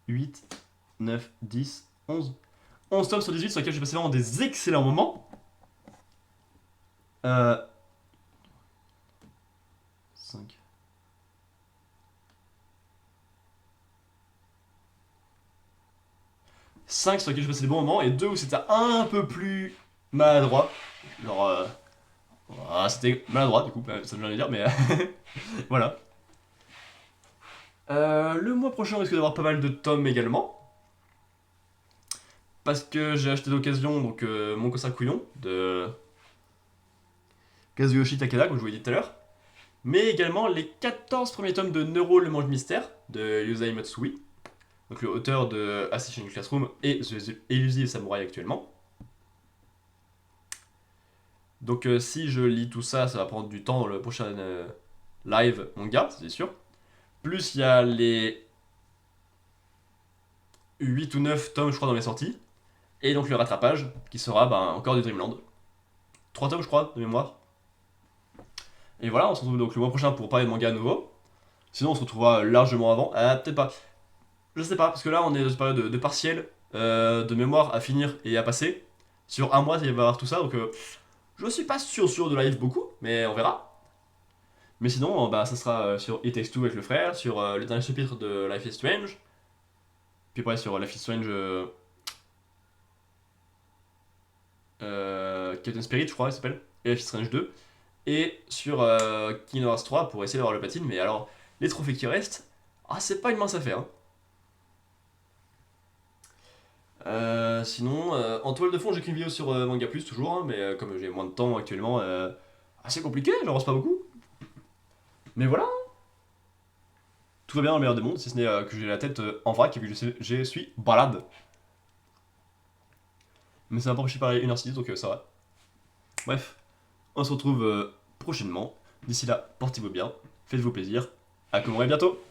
8, 9, 10, 11. 11 tomes sur 18 sur lesquels j'ai passé vraiment des excellents moments. 5. 5 sur lesquels j'ai passé des bons moments et 2 où c'était un peu plus maladroit. Genre, c'était maladroit du coup, ça me vient de dire, mais voilà. Le mois prochain, on risque d'avoir pas mal de tomes également. Parce que j'ai acheté d'occasion donc mon Couillon de Kazuyoshi Takeda, comme je vous l'ai dit tout à l'heure. Mais également les 14 premiers tomes de Neuro le Mange Mystère de Yusei Matsui, donc le auteur de Assassin's Classroom et The Elusive Samurai actuellement. Donc si je lis tout ça, ça va prendre du temps dans le prochain live manga, c'est sûr. Plus il y a les 8 ou 9 tomes, je crois, dans les sorties. Et donc le rattrapage, qui sera encore du Dreamland. 3 tomes, je crois, de mémoire. Et voilà, on se retrouve donc le mois prochain pour parler de manga à nouveau. Sinon, on se retrouvera largement avant. Peut-être pas. Je sais pas, parce que là, on est dans une période de partiel, de mémoire à finir et à passer. Sur un mois, il va y avoir tout ça, donc je suis pas sûr de live beaucoup, mais on verra. Mais sinon, ça sera sur It Takes Two avec le frère, sur le dernier chapitre de Life is Strange, puis après sur Life is Strange Captain Spirit, je crois, il s'appelle, et Life is Strange 2, et sur Kingdom Hearts 3 pour essayer d'avoir le platine, mais alors, les trophées qui restent, c'est pas une mince affaire. Hein. Sinon, en toile de fond, j'ai qu'une vidéo sur Manga Plus toujours, hein, mais comme j'ai moins de temps actuellement, assez compliqué, j'en reste pas beaucoup. Mais voilà, tout va bien dans le meilleur des mondes, si ce n'est que j'ai la tête en vrac et que je suis balade. Mais ça m'a pas empêché de parler 1h06, donc ça va. Bref, on se retrouve prochainement. D'ici là, portez-vous bien, faites-vous plaisir. À bientôt.